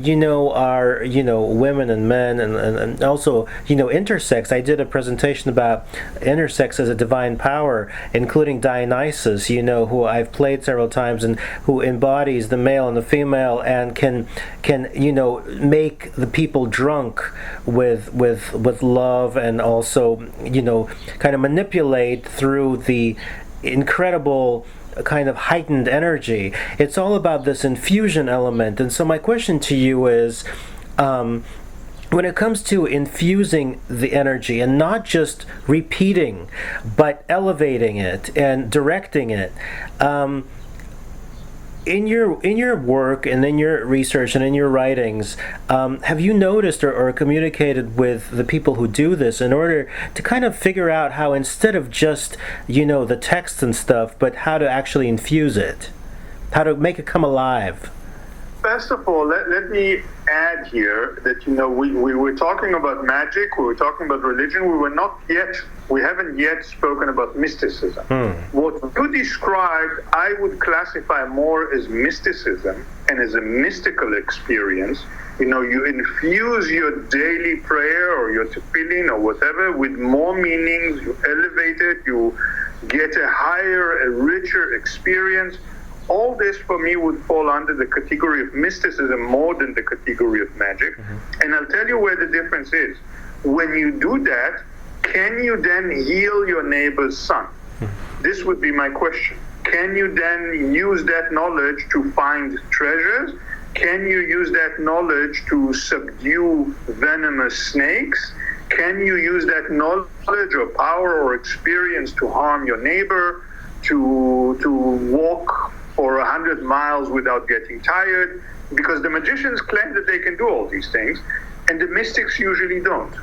our, women and men and also, intersex. I did a presentation about intersex as a divine power, including Dionysus, who I've played several times, and who embodies the male and the female, and can make the people drunk with love, and also, kind of manipulate through the incredible kind of heightened energy. It's all about this infusion element. And so my question to you is, when it comes to infusing the energy and not just repeating, but elevating it and directing it, in your work and in your research and in your writings, have you noticed or communicated with the people who do this in order to kind of figure out how, instead of just, the text and stuff, but how to actually infuse it, how to make it come alive? First of all, let me add here that, we were talking about magic, we were talking about religion, we haven't yet spoken about mysticism. What you described, I would classify more as mysticism and as a mystical experience. You infuse your daily prayer or your tefillin or whatever with more meanings, you elevate it, you get a higher, a richer experience. All this for me would fall under the category of mysticism more than the category of magic. And I'll tell you where the difference is. When you do that, can you then heal your neighbor's son? This would be my question. Can you then use that knowledge to find treasures? Can you use that knowledge to subdue venomous snakes? Can you use that knowledge or power or experience to harm your neighbor, to walk for 100 miles without getting tired? Because the magicians claim that they can do all these things, and the mystics usually don't.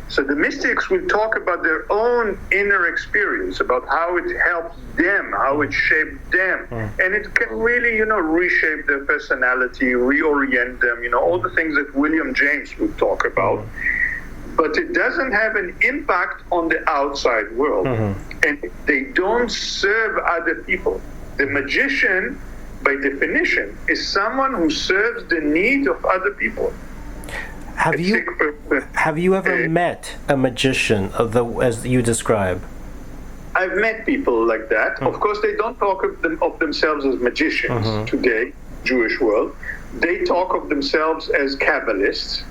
So the mystics will talk about their own inner experience, about how it helped them, how it shaped them. And it can really, reshape their personality, reorient them, all the things that William James would talk about. but it doesn't have an impact on the outside world. And they don't serve other people. The magician, by definition, is someone who serves the needs of other people. Have you ever met a magician as you describe? I've met people like that. Of course, they don't talk of themselves as magicians today, Jewish world. They talk of themselves as Kabbalists,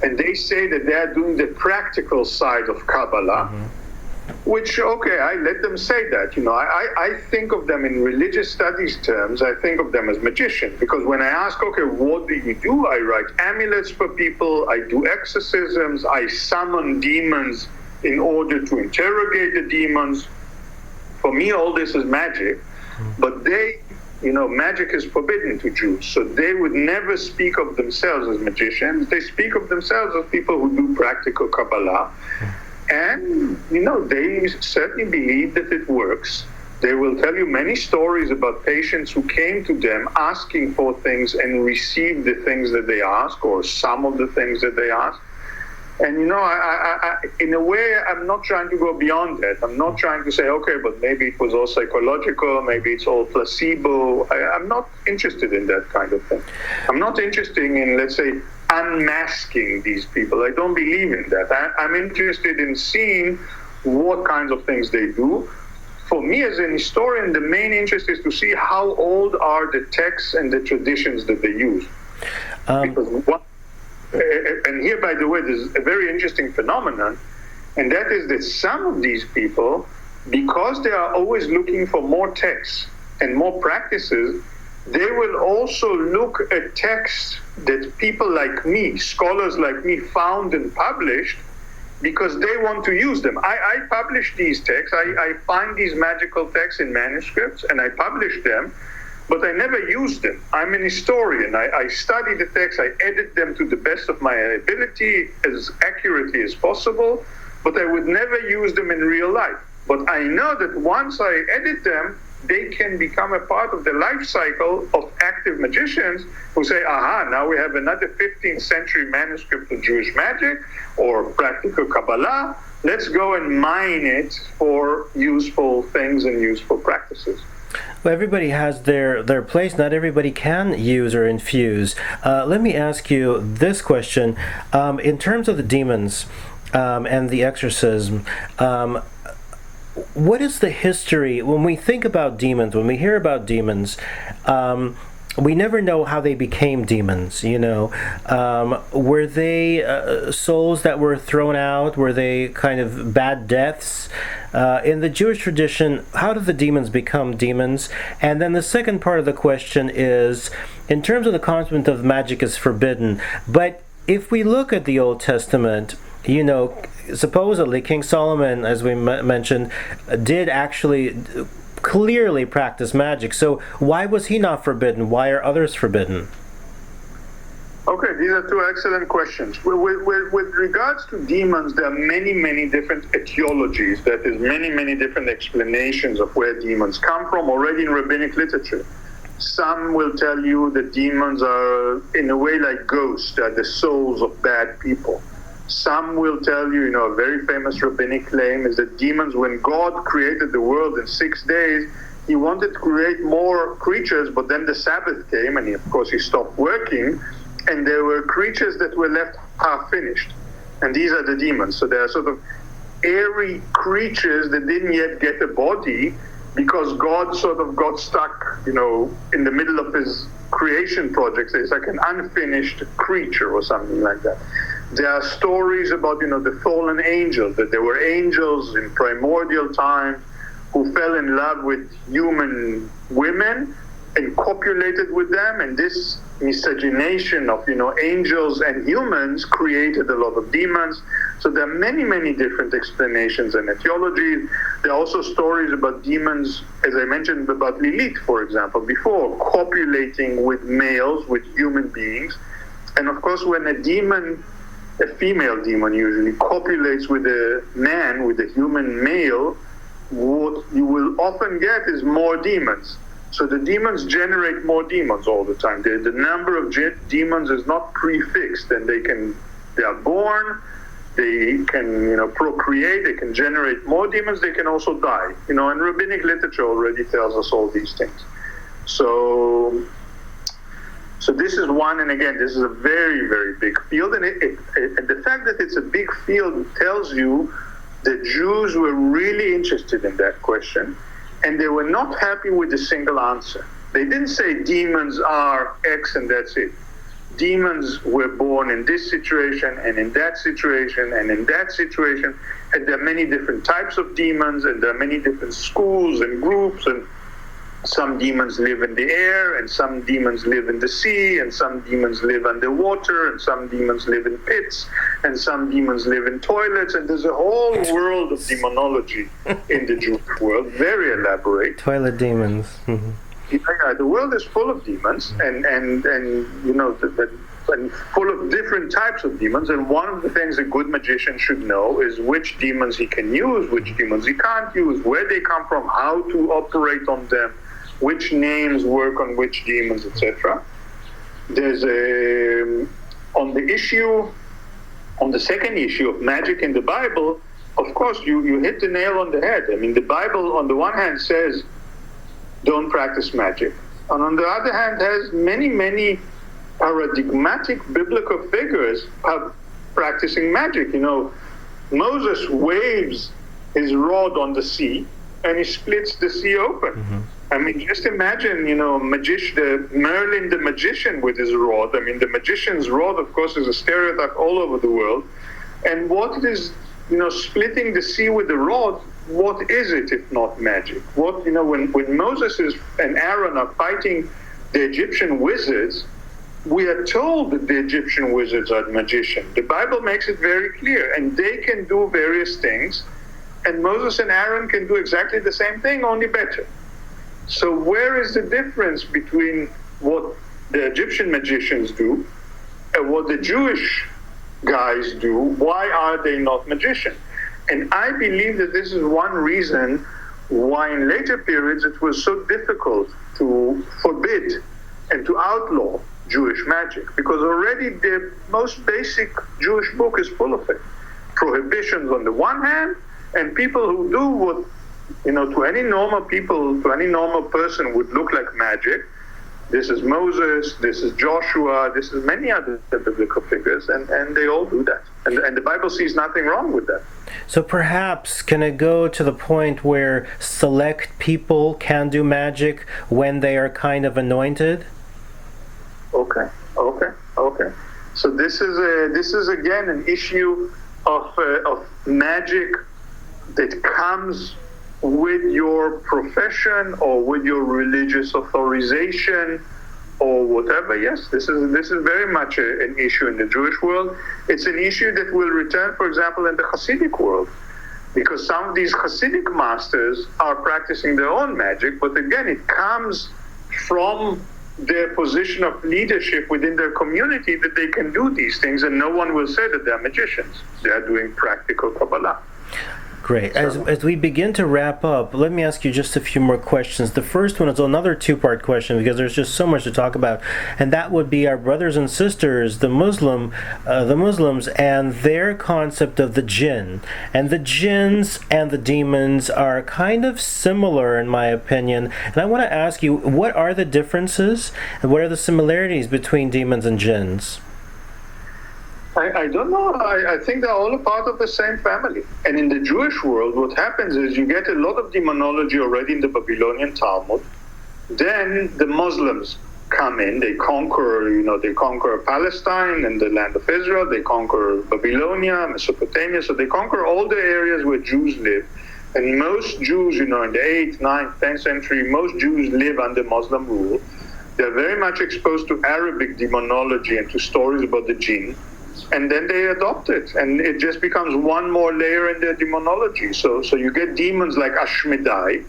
and they say that they are doing the practical side of Kabbalah, which, okay, I let them say that. I think of them in religious studies terms. I think of them as magicians, because when I ask, okay, what do you do? I write amulets for people, I do exorcisms, I summon demons in order to interrogate the demons. For me, all this is magic, but magic is forbidden to Jews, so they would never speak of themselves as magicians. They speak of themselves as people who do practical Kabbalah, and, they certainly believe that it works. They will tell you many stories about patients who came to them asking for things and received the things that they ask, or some of the things that they ask. And, I, in a way, I'm not trying to go beyond that. I'm not trying to say, okay, but maybe it was all psychological, maybe it's all placebo. I'm not interested in that kind of thing. I'm not interested in, let's say, unmasking these people. I don't believe in that. I'm interested in seeing what kinds of things they do. For me, as an historian, the main interest is to see how old are the texts and the traditions that they use. And here, by the way, there's a very interesting phenomenon, and that is that some of these people, because they are always looking for more texts and more practices, they will also look at texts that people like me, scholars like me, found and published, because they want to use them. I publish these texts, I find these magical texts in manuscripts, and I publish them, but I never use them. I'm an historian. I study the text, I edit them to the best of my ability, as accurately as possible, but I would never use them in real life. But I know that once I edit them, they can become a part of the life cycle of active magicians who say, aha, now we have another 15th century manuscript of Jewish magic or practical Kabbalah. Let's go and mine it for useful things and useful practices. Well, everybody has their place. Not everybody can use or infuse. Let me ask you this question. In terms of the demons and the exorcism, what is the history? When we think about demons, when we hear about demons, we never know how they became demons, Were they souls that were thrown out? Were they kind of bad deaths? In the Jewish tradition, how did the demons become demons? And then the second part of the question is, in terms of the concept of magic is forbidden, but if we look at the Old Testament, supposedly King Solomon, as we mentioned, did actually clearly practice magic. So why was he not forbidden? Why are others forbidden? Okay, these are two excellent questions. With regards to demons, there are many, many different etiologies. That is, many, many different explanations of where demons come from already in rabbinic literature. Some will tell you that demons are, in a way, like ghosts. They are the souls of bad people. Some will tell you, a very famous rabbinic claim is that demons, when God created the world in 6 days, he wanted to create more creatures, but then the Sabbath came, and of course he stopped working, and there were creatures that were left half finished. And these are the demons. So they are sort of airy creatures that didn't yet get a body, because God sort of got stuck, in the middle of his creation project. So it's like an unfinished creature or something like that. There are stories about, the fallen angels, that there were angels in primordial times who fell in love with human women and copulated with them, and this miscegenation of, angels and humans created a lot of demons. So there are many, many different explanations and etiologies. There are also stories about demons, as I mentioned about Lilith, for example, before, copulating with males, with human beings. And of course, when a female demon usually copulates with a man, with a human male, what you will often get is more demons. So the demons generate more demons all the time. The number of demons is not prefixed, and they are born, They can, procreate, they can generate more demons, they can also die. And rabbinic literature already tells us all these things. So this is one, and again, this is a very, very big field, and and the fact that it's a big field tells you the Jews were really interested in that question, and they were not happy with a single answer. They didn't say demons are X and that's it. Demons were born in this situation and in that situation and in that situation, and there are many different types of demons, and there are many different schools and groups, and some demons live in the air, and some demons live in the sea, and some demons live underwater, and some demons live in pits, and some demons live in toilets, and there's a whole world of demonology in the Jewish world, very elaborate. Toilet demons. Mm-hmm. Yeah, the world is full of demons, and full of different types of demons. And one of the things a good magician should know is which demons he can use, which demons he can't use, where they come from, how to operate on them, which names work on which demons, etc. There's on the second issue of magic in the Bible. Of course, you hit the nail on the head. I mean, the Bible, on the one hand, says don't practice magic. And on the other hand, has many, many paradigmatic biblical figures practicing magic. Moses waves his rod on the sea, and he splits the sea open. Mm-hmm. I mean, just imagine, Merlin the magician with his rod. I mean, the magician's rod, of course, is a stereotype all over the world. And what is, splitting the sea with the rod, what is it if not magic? When Moses and Aaron are fighting the Egyptian wizards, we are told that the Egyptian wizards are magicians. The Bible makes it very clear, and they can do various things, and Moses and Aaron can do exactly the same thing, only better. So where is the difference between what the Egyptian magicians do and what the Jewish guys do? Why are they not magicians? And I believe that this is one reason why in later periods it was so difficult to forbid and to outlaw Jewish magic, because already the most basic Jewish book is full of it. Prohibitions on the one hand, and people who do what, to any normal person would look like magic. This is Moses, this is Joshua, this is many other biblical figures, and they all do that. And the Bible sees nothing wrong with that. So perhaps, can it go to the point where select people can do magic when they are kind of anointed? Okay. So this is again an issue of magic that comes with your profession or with your religious authorization or whatever. Yes, this is very much an issue in the Jewish world. It's an issue that will return, for example, in the Hasidic world, because some of these Hasidic masters are practicing their own magic, but again, it comes from their position of leadership within their community that they can do these things, and no one will say that they're magicians. They are doing practical Kabbalah. Great. As we begin to wrap up, let me ask you just a few more questions. The first one is another two-part question, because there's just so much to talk about, and that would be our brothers and sisters, the Muslims, and their concept of the jinn. And the jinns and the demons are kind of similar, in my opinion. And I want to ask you, what are the differences and what are the similarities between demons and jinns? I don't know. I think they're all a part of the same family. And in the Jewish world, what happens is you get a lot of demonology already in the Babylonian Talmud. Then the Muslims come in. They conquer Palestine and the land of Israel. They conquer Babylonia, Mesopotamia. So they conquer all the areas where Jews live. And most Jews, in the 8th, 9th, 10th century, most Jews live under Muslim rule. They're very much exposed to Arabic demonology and to stories about the jinn. And then they adopt it, and it just becomes one more layer in their demonology. So you get demons like Ashmedai,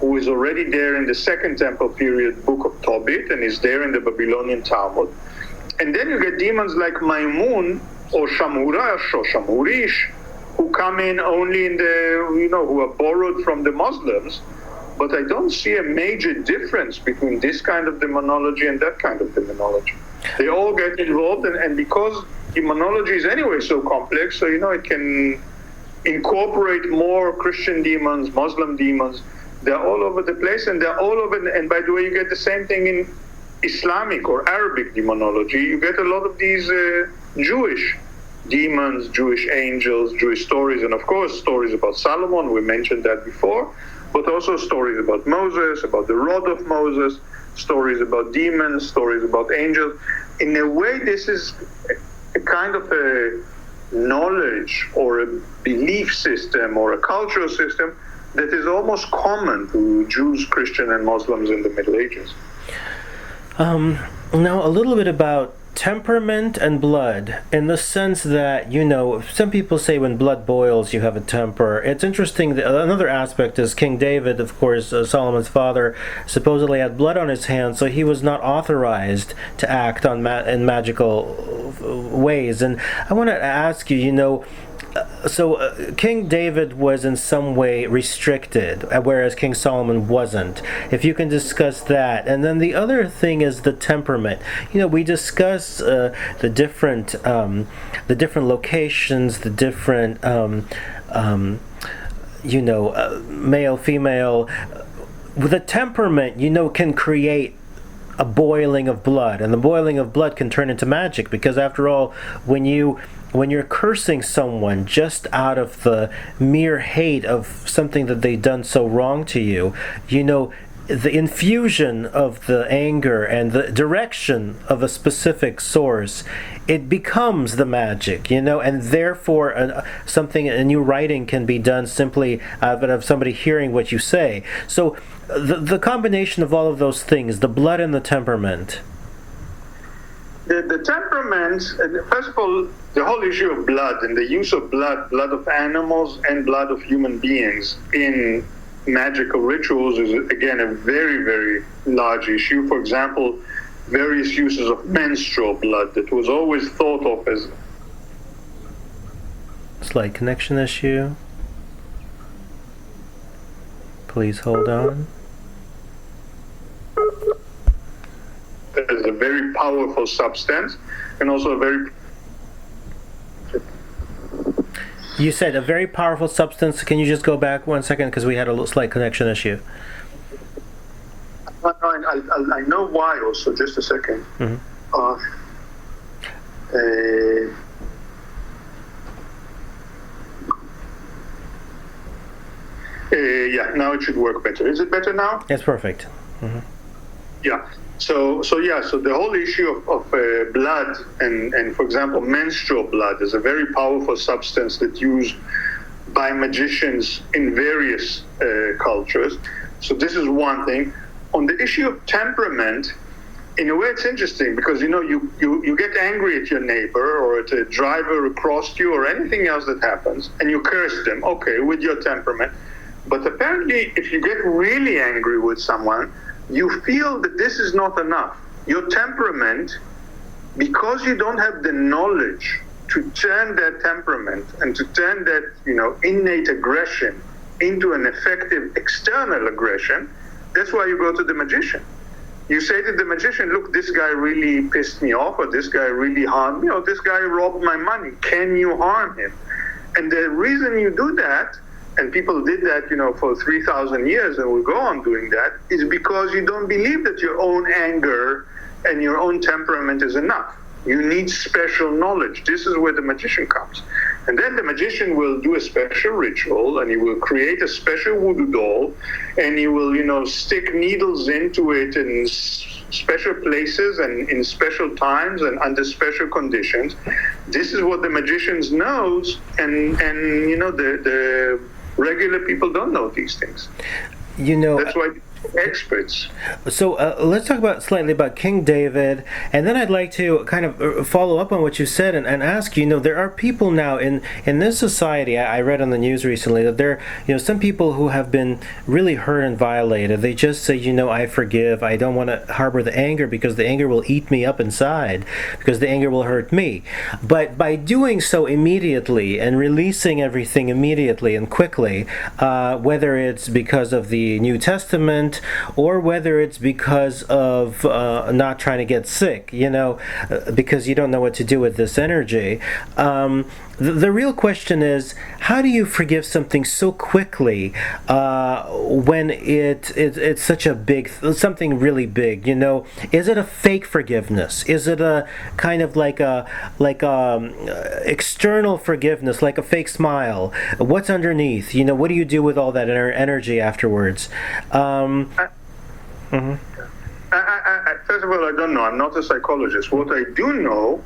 who is already there in the Second Temple period book of Tobit, and is there in the Babylonian Talmud. And then you get demons like Maimun or Shamurash or Shamurish, who come in only in the, who are borrowed from the Muslims. But I don't see a major difference between this kind of demonology and that kind of demonology. They all get involved, and because demonology is anyway so complex, so it can incorporate more Christian demons, Muslim demons. They're all over the place, and they're all over. And by the way, you get the same thing in Islamic or Arabic demonology. You get a lot of these Jewish demons, Jewish angels, Jewish stories, and of course stories about Solomon. We mentioned that before, but also stories about Moses, about the rod of Moses, stories about demons, stories about angels. In a way, this is a kind of a knowledge or a belief system or a cultural system that is almost common to Jews, Christian, and Muslims in the Middle Ages. Now, a little bit about temperament and blood, in the sense that, some people say when blood boils, you have a temper. It's interesting that another aspect is King David, of course, Solomon's father, supposedly had blood on his hands, so he was not authorized to act in magical ways. And I want to ask you, King David was in some way restricted, whereas King Solomon wasn't. If you can discuss that. And then the other thing is the temperament. We discuss the different locations, the different male, female. The temperament, can create a boiling of blood, and the boiling of blood can turn into magic, because after all, when you're cursing someone just out of the mere hate of something that they've done so wrong to you, the infusion of the anger and the direction of a specific source, it becomes the magic, and therefore a new writing can be done simply out of somebody hearing what you say. So the combination of all of those things, the blood and the temperament. The temperament, first of all, the whole issue of blood and the use of blood of animals and blood of human beings in magical rituals is, again, a very, very large issue. For example, various uses of menstrual blood that was always thought of as... Slight connection issue. Please hold on. As a very powerful substance, and also a very... You said a very powerful substance. Can you just go back 1 second, because we had a slight connection issue? I know why also, just a second. Mm-hmm. Yeah, now it should work better. Is it better now? It's perfect. Mm-hmm. Yeah. So the whole issue of blood and, for example, menstrual blood is a very powerful substance that's used by magicians in various cultures. So this is one thing. On the issue of temperament, in a way it's interesting, because you get angry at your neighbor or at a driver across you or anything else that happens, and you curse them, okay, with your temperament. But apparently, if you get really angry with someone, you feel that this is not enough. Your temperament, because you don't have the knowledge to turn that temperament and to turn that, innate aggression into an effective external aggression, that's why you go to the magician. You say to the magician, look, this guy really pissed me off, or this guy really harmed me, or this guy robbed my money. Can you harm him? And the reason you do that, and people did that, for 3,000 years, and will go on doing that, is because you don't believe that your own anger and your own temperament is enough. You need special knowledge. This is where the magician comes. And then the magician will do a special ritual, and he will create a special voodoo doll, and he will, stick needles into it in special places and in special times and under special conditions. This is what the magician knows, and the regular people don't know these things. That's why experts. So let's talk slightly about King David, and then I'd like to kind of follow up on what you said and ask you, there are people now in this society, I read on the news recently that there some people who have been really hurt and violated. They just say, I forgive, I don't want to harbor the anger, because the anger will eat me up inside, because the anger will hurt me. But by doing so immediately and releasing everything immediately and quickly, whether it's because of the New Testament treatment, or whether it's because of not trying to get sick, because you don't know what to do with this energy. The real question is, how do you forgive something so quickly when it's such a something really big? Is it a fake forgiveness? Is it a kind of like external forgiveness, like a fake smile? What's underneath? What do you do with all that energy afterwards? First of all, I don't know. I'm not a psychologist. What I do know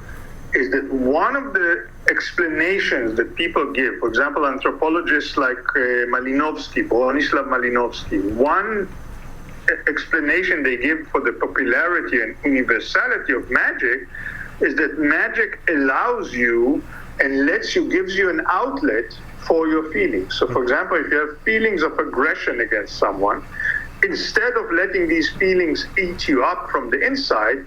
is that one of the explanations that people give, for example, anthropologists like Bronislaw Malinowski, one explanation they give for the popularity and universality of magic is that magic allows you and gives you an outlet for your feelings. So, for example, if you have feelings of aggression against someone, instead of letting these feelings eat you up from the inside,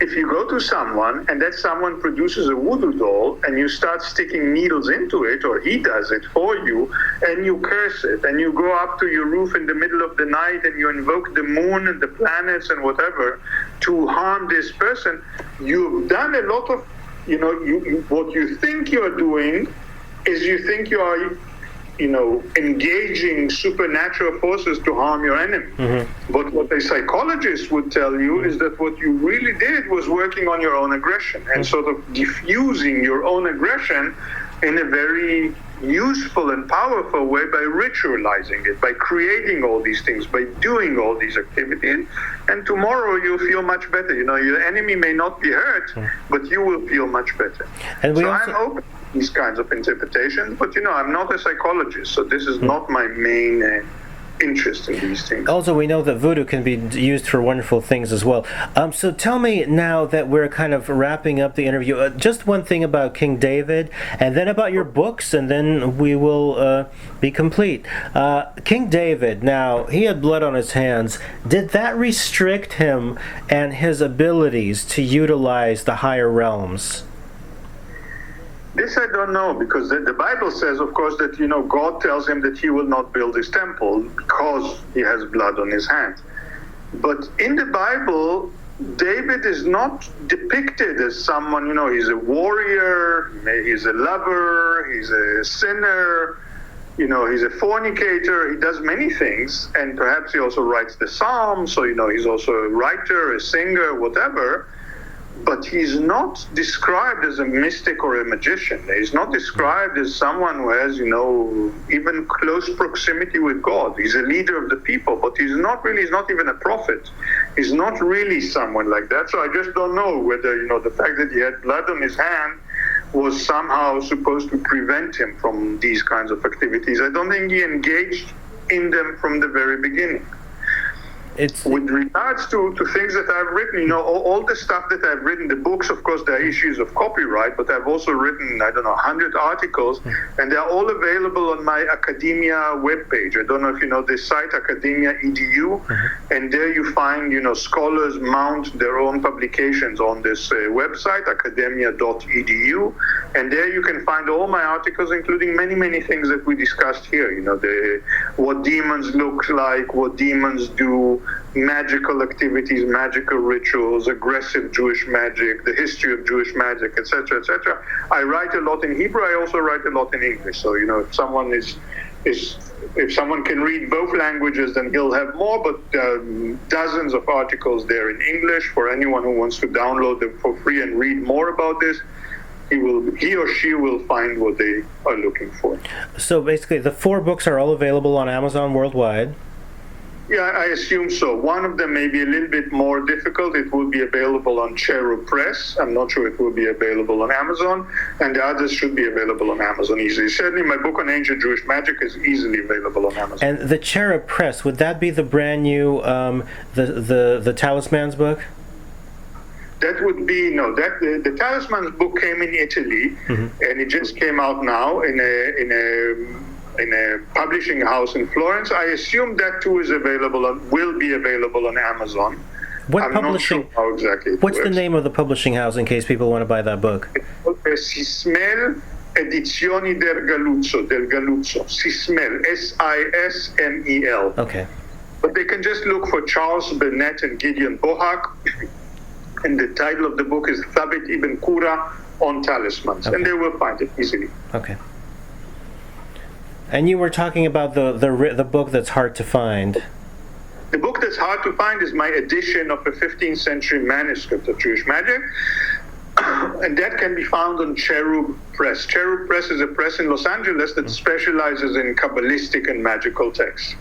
if you go to someone and that someone produces a voodoo doll and you start sticking needles into it, or he does it for you, and you curse it, and you go up to your roof in the middle of the night and you invoke the moon and the planets and whatever to harm this person, you've done a lot of, what you think you're doing is you think you are engaging supernatural forces to harm your enemy. Mm-hmm. But what a psychologist would tell you is that what you really did was working on your own aggression and sort of diffusing your own aggression in a very useful and powerful way by ritualizing it, by creating all these things, by doing all these activities. And tomorrow you'll feel much better. Your enemy may not be hurt, but you will feel much better. And I'm open to these kinds of interpretations, but I'm not a psychologist, so this is not my main interest in these things. Also, we know that voodoo can be used for wonderful things as well. So tell me, now that we're kind of wrapping up the interview, just one thing about King David, and then about your books, and then we will be complete. King David, now, he had blood on his hands. Did that restrict him and his abilities to utilize the higher realms? This I don't know, because the Bible says, of course, that, God tells him that he will not build his temple because he has blood on his hands. But in the Bible, David is not depicted as someone, he's a warrior, he's a lover, he's a sinner, he's a fornicator, he does many things, and perhaps he also writes the Psalms, so, he's also a writer, a singer, whatever. But he's not described as a mystic or a magician. He's not described as someone who has, even close proximity with God. He's a leader of the people, but he's not even a prophet. He's not really someone like that. So I just don't know whether, the fact that he had blood on his hand was somehow supposed to prevent him from these kinds of activities. I don't think he engaged in them from the very beginning. With regards to things that I've written, all the stuff that I've written, the books, of course, there are issues of copyright, but I've also written, 100 articles, and they're all available on my academia webpage. I don't know if you know this site, academia.edu, and there you find, scholars mount their own publications on this website, academia.edu, and there you can find all my articles, including many, many things that we discussed here, what demons look like, what demons do, magical activities, magical rituals, aggressive Jewish magic, the history of Jewish magic, etc., etc. I write a lot in Hebrew. I also write a lot in English. So, if someone if someone can read both languages, then he'll have more. But dozens of articles there in English for anyone who wants to download them for free and read more about this. He or she will find what they are looking for. So basically, the 4 books are all available on Amazon worldwide. Yeah, I assume so. One of them may be a little bit more difficult. It will be available on Cherub Press. I'm not sure it will be available on Amazon. And the others should be available on Amazon easily. Certainly my book on ancient Jewish magic is easily available on Amazon. And the Cherub Press, would that be the brand new, the Talismans book? That would be, the Talismans book came in Italy, and it just came out now in a publishing house in Florence. I assume that too will be available on Amazon. I'm not sure how exactly it works. The name of the publishing house in case people want to buy that book? Sismel Edizioni del Galuzzo. Sismel, Sismel. Okay. But they can just look for Charles Burnett and Gideon Bohak, and the title of the book is Thabit Ibn Qura on Talismans, and they will find it easily. Okay. And you were talking about the book that's hard to find. The book that's hard to find is my edition of a 15th century manuscript of Jewish magic, and that can be found on Cherub Press. Cherub Press is a press in Los Angeles that specializes in Kabbalistic and magical texts.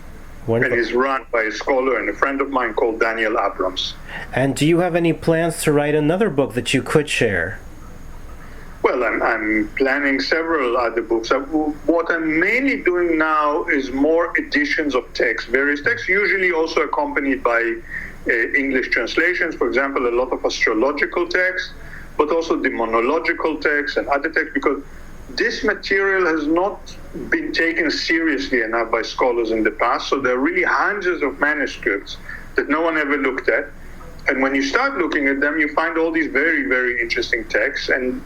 Wonderful. And is run by a scholar and a friend of mine called Daniel Abrams. And do you have any plans to write another book that you could share? Well, I'm planning several other books. What I'm mainly doing now is more editions of text, various texts, usually also accompanied by English translations. For example, a lot of astrological texts, but also demonological texts and other texts, because this material has not been taken seriously enough by scholars in the past. So there are really hundreds of manuscripts that no one ever looked at. And when you start looking at them, you find all these very, very interesting texts. And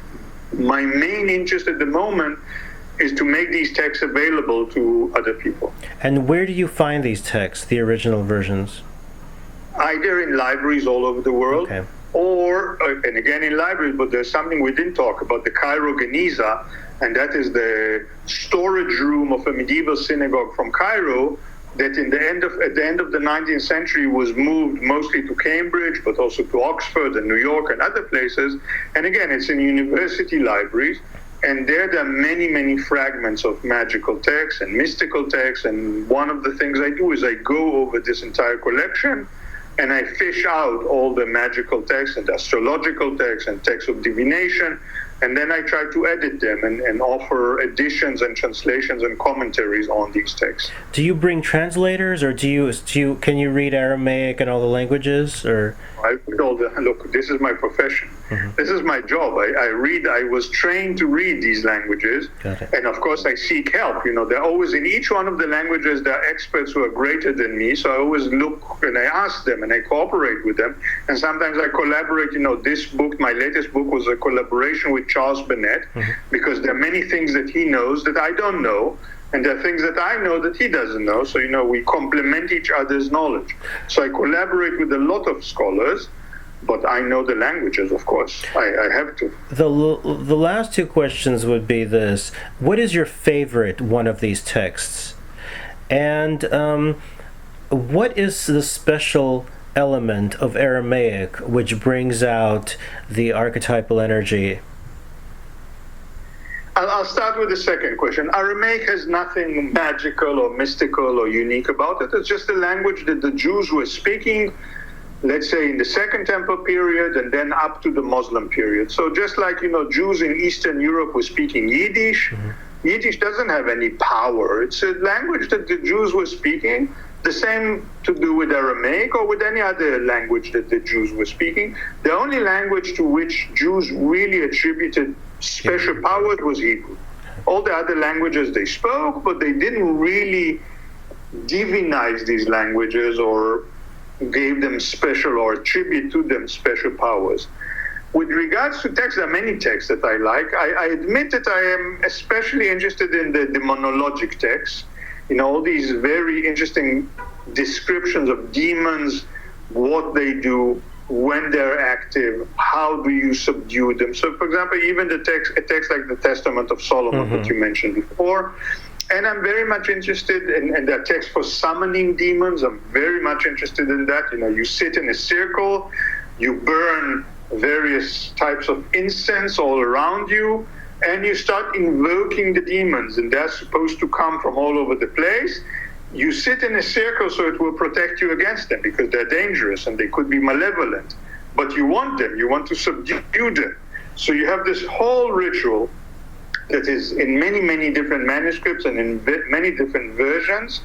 my main interest at the moment is to make these texts available to other people. And where do you find these texts, the original versions? Either in libraries all over the world, okay. Or, and again in libraries, but there's something we didn't talk about, the Cairo Geniza, and that is the storage room of a medieval synagogue from Cairo that at the end of the 19th century was moved mostly to Cambridge, but also to Oxford and New York and other places. And again, it's in university libraries, and there are many, many fragments of magical texts and mystical texts. And one of the things I do is I go over this entire collection and I fish out all the magical texts and astrological texts and texts of divination, and then I try to edit them and offer additions and translations and commentaries on these texts. Do you bring translators, or can you read Aramaic and all the languages, or? I read all the, look, this is my profession. Mm-hmm. This is my job. I was trained to read these languages. And of course I seek help. They're always in each one of the languages, there are experts who are greater than me. So I always look and I ask them and I cooperate with them. And sometimes I collaborate. This book, my latest book, was a collaboration with Charles Burnett, because there are many things that he knows that I don't know. And there are things that I know that he doesn't know. So, we complement each other's knowledge. So I collaborate with a lot of scholars, but I know the languages, of course. I have to. The last two questions would be this. What is your favorite one of these texts? And what is the special element of Aramaic which brings out the archetypal energy? I'll start with the second question. Aramaic has nothing magical or mystical or unique about it. It's just a language that the Jews were speaking, let's say, in the Second Temple period and then up to the Muslim period. So just like, Jews in Eastern Europe were speaking Yiddish, Yiddish doesn't have any power. It's a language that the Jews were speaking. The same to do with Aramaic or with any other language that the Jews were speaking. The only language to which Jews really attributed special power was Hebrew. All the other languages they spoke, but they didn't really divinize these languages or gave them special or attribute to them special powers. With regards to texts, there are many texts that I like. I admit that I am especially interested in the demonologic texts. All these very interesting descriptions of demons, what they do, when they're active, how do you subdue them. So, for example, even a text like the Testament of Solomon that you mentioned before. And I'm very much interested in that text for summoning demons. I'm very much interested in that. You sit in a circle, you burn various types of incense all around you, and you start invoking the demons, and they're supposed to come from all over the place. You sit in a circle so it will protect you against them, because they're dangerous and they could be malevolent. But you want them, you want to subdue them. So you have this whole ritual that is in many, many different manuscripts and in many different versions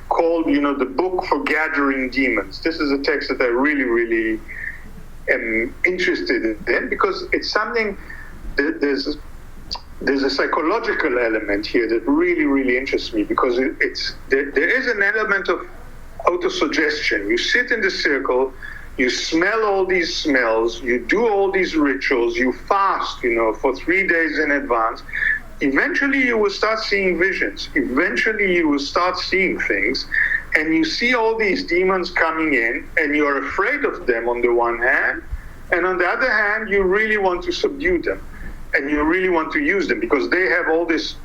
called, the Book for Gathering Demons. This is a text that I really, really am interested in, because it's something that there's a psychological element here that really, really interests me, because there is an element of autosuggestion. You sit in the circle, you smell all these smells, you do all these rituals, you fast, for 3 days in advance. Eventually you will start seeing visions. Eventually you will start seeing things. and you see all these demons coming in, and you're afraid of them on the one hand, and on the other hand, you really want to subdue them, and you really want to use them because they have all this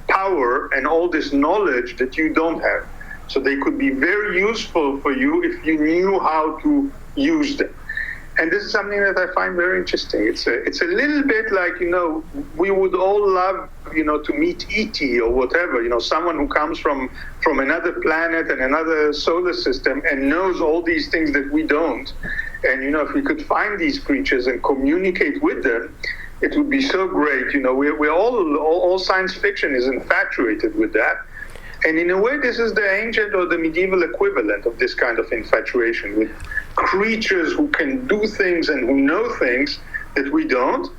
power and all this knowledge that you don't have. So they could be very useful for you if you knew how to use them. And this is something that I find very interesting. It's a little bit like, we would all love, to meet E.T. or whatever, someone who comes from another planet and another solar system and knows all these things that we don't. And, if we could find these creatures and communicate with them, it would be so great. We're all science fiction is infatuated with that. And in a way, this is the ancient or the medieval equivalent of this kind of infatuation with creatures who can do things and who know things that we don't.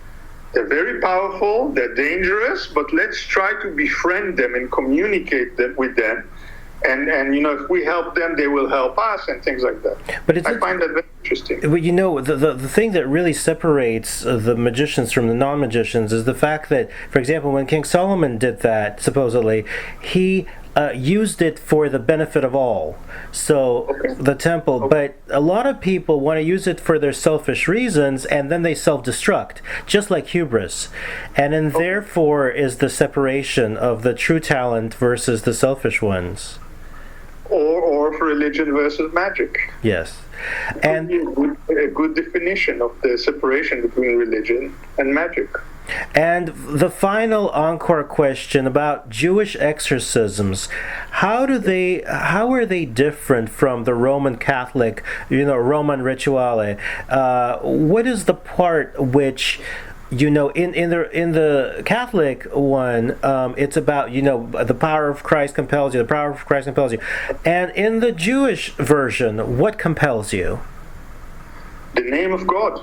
They're very powerful, they're dangerous, but let's try to befriend them and communicate with them. And if we help them, they will help us and things like that. But I find that very interesting. Well, the thing that really separates the magicians from the non-magicians is the fact that, for example, when King Solomon did that, supposedly, he used it for the benefit of all. So the temple, but a lot of people want to use it for their selfish reasons, and then they self-destruct, just like hubris. And then therefore is the separation of the true talent versus the selfish ones. Or religion versus magic. Yes. And a good definition of the separation between religion and magic. And the final encore question about Jewish exorcisms. How are they different from the Roman Catholic, Roman rituale? What is the part which, in the Catholic one, it's about, the power of Christ compels you, the power of Christ compels you. And in the Jewish version, what compels you? The name of God.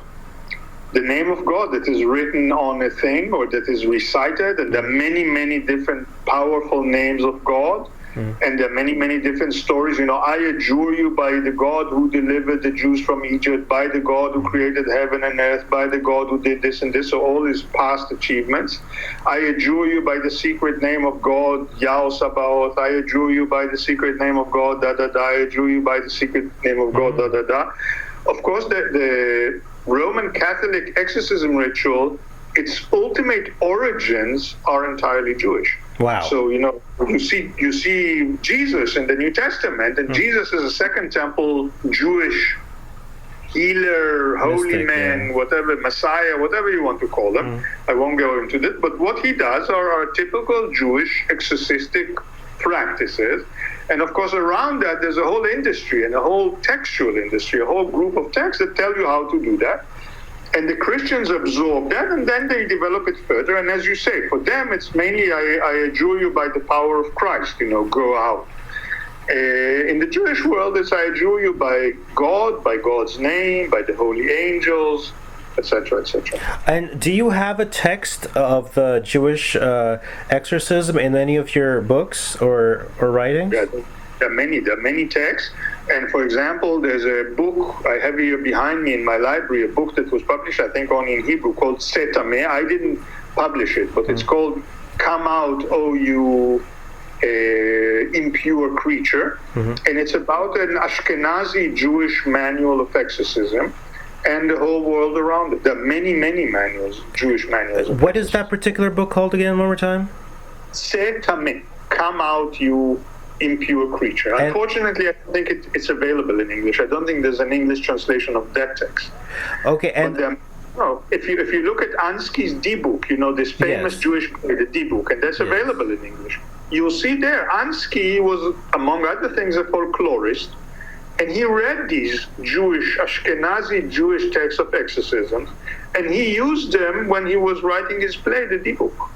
The name of God that is written on a thing or that is recited, and there are many, many different powerful names of God, and there are many, many different stories. I adjure you by the God who delivered the Jews from Egypt, by the God who created heaven and earth, by the God who did this and this, so all his past achievements. I adjure you by the secret name of God, Yahweh Sabaoth. I adjure you by the secret name of God, da-da-da. I adjure you by the secret name of God, da-da-da. Of course, the Roman Catholic exorcism ritual, its ultimate origins are entirely Jewish. Wow. So, you see Jesus in the New Testament, and Jesus is a Second Temple Jewish healer, holy man, whatever, Messiah, whatever you want to call him. I won't go into this, but what he does are typical Jewish exorcistic practices. And of course, around that, there's a whole industry and a whole textual industry, a whole group of texts that tell you how to do that. And the Christians absorb that, and then they develop it further. And as you say, for them, it's mainly, I adjure you by the power of Christ, go out. In the Jewish world, it's I adjure you by God, by God's name, by the holy angels, etc., etc. And do you have a text of the Jewish exorcism in any of your books or writings? Yeah, there are many texts. And for example, there's a book I have here behind me in my library, a book that was published, I think, only in Hebrew, called Setameh. I didn't publish it, but it's called Come Out, O You Impure Creature. And it's about an Ashkenazi Jewish manual of exorcism and the whole world around it. There are many, many manuals, Jewish manuals. What is that particular book called again, one more time? Setameh, Come Out, You Impure Creature. Unfortunately, I don't think it's available in English. I don't think there's an English translation of that text. Okay, and if you look at Ansky's D-Book, this famous Jewish play, the D-Book, and that's available in English, you'll see there, Ansky was, among other things, a folklorist, and he read these Ashkenazi Jewish texts of exorcism, and he used them when he was writing his play, the D-Book.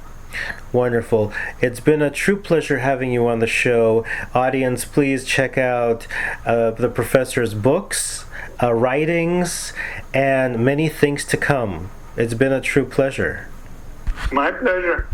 Wonderful. It's been a true pleasure having you on the show. Audience, please check out the professor's books, writings, and many things to come. It's been a true pleasure. My pleasure.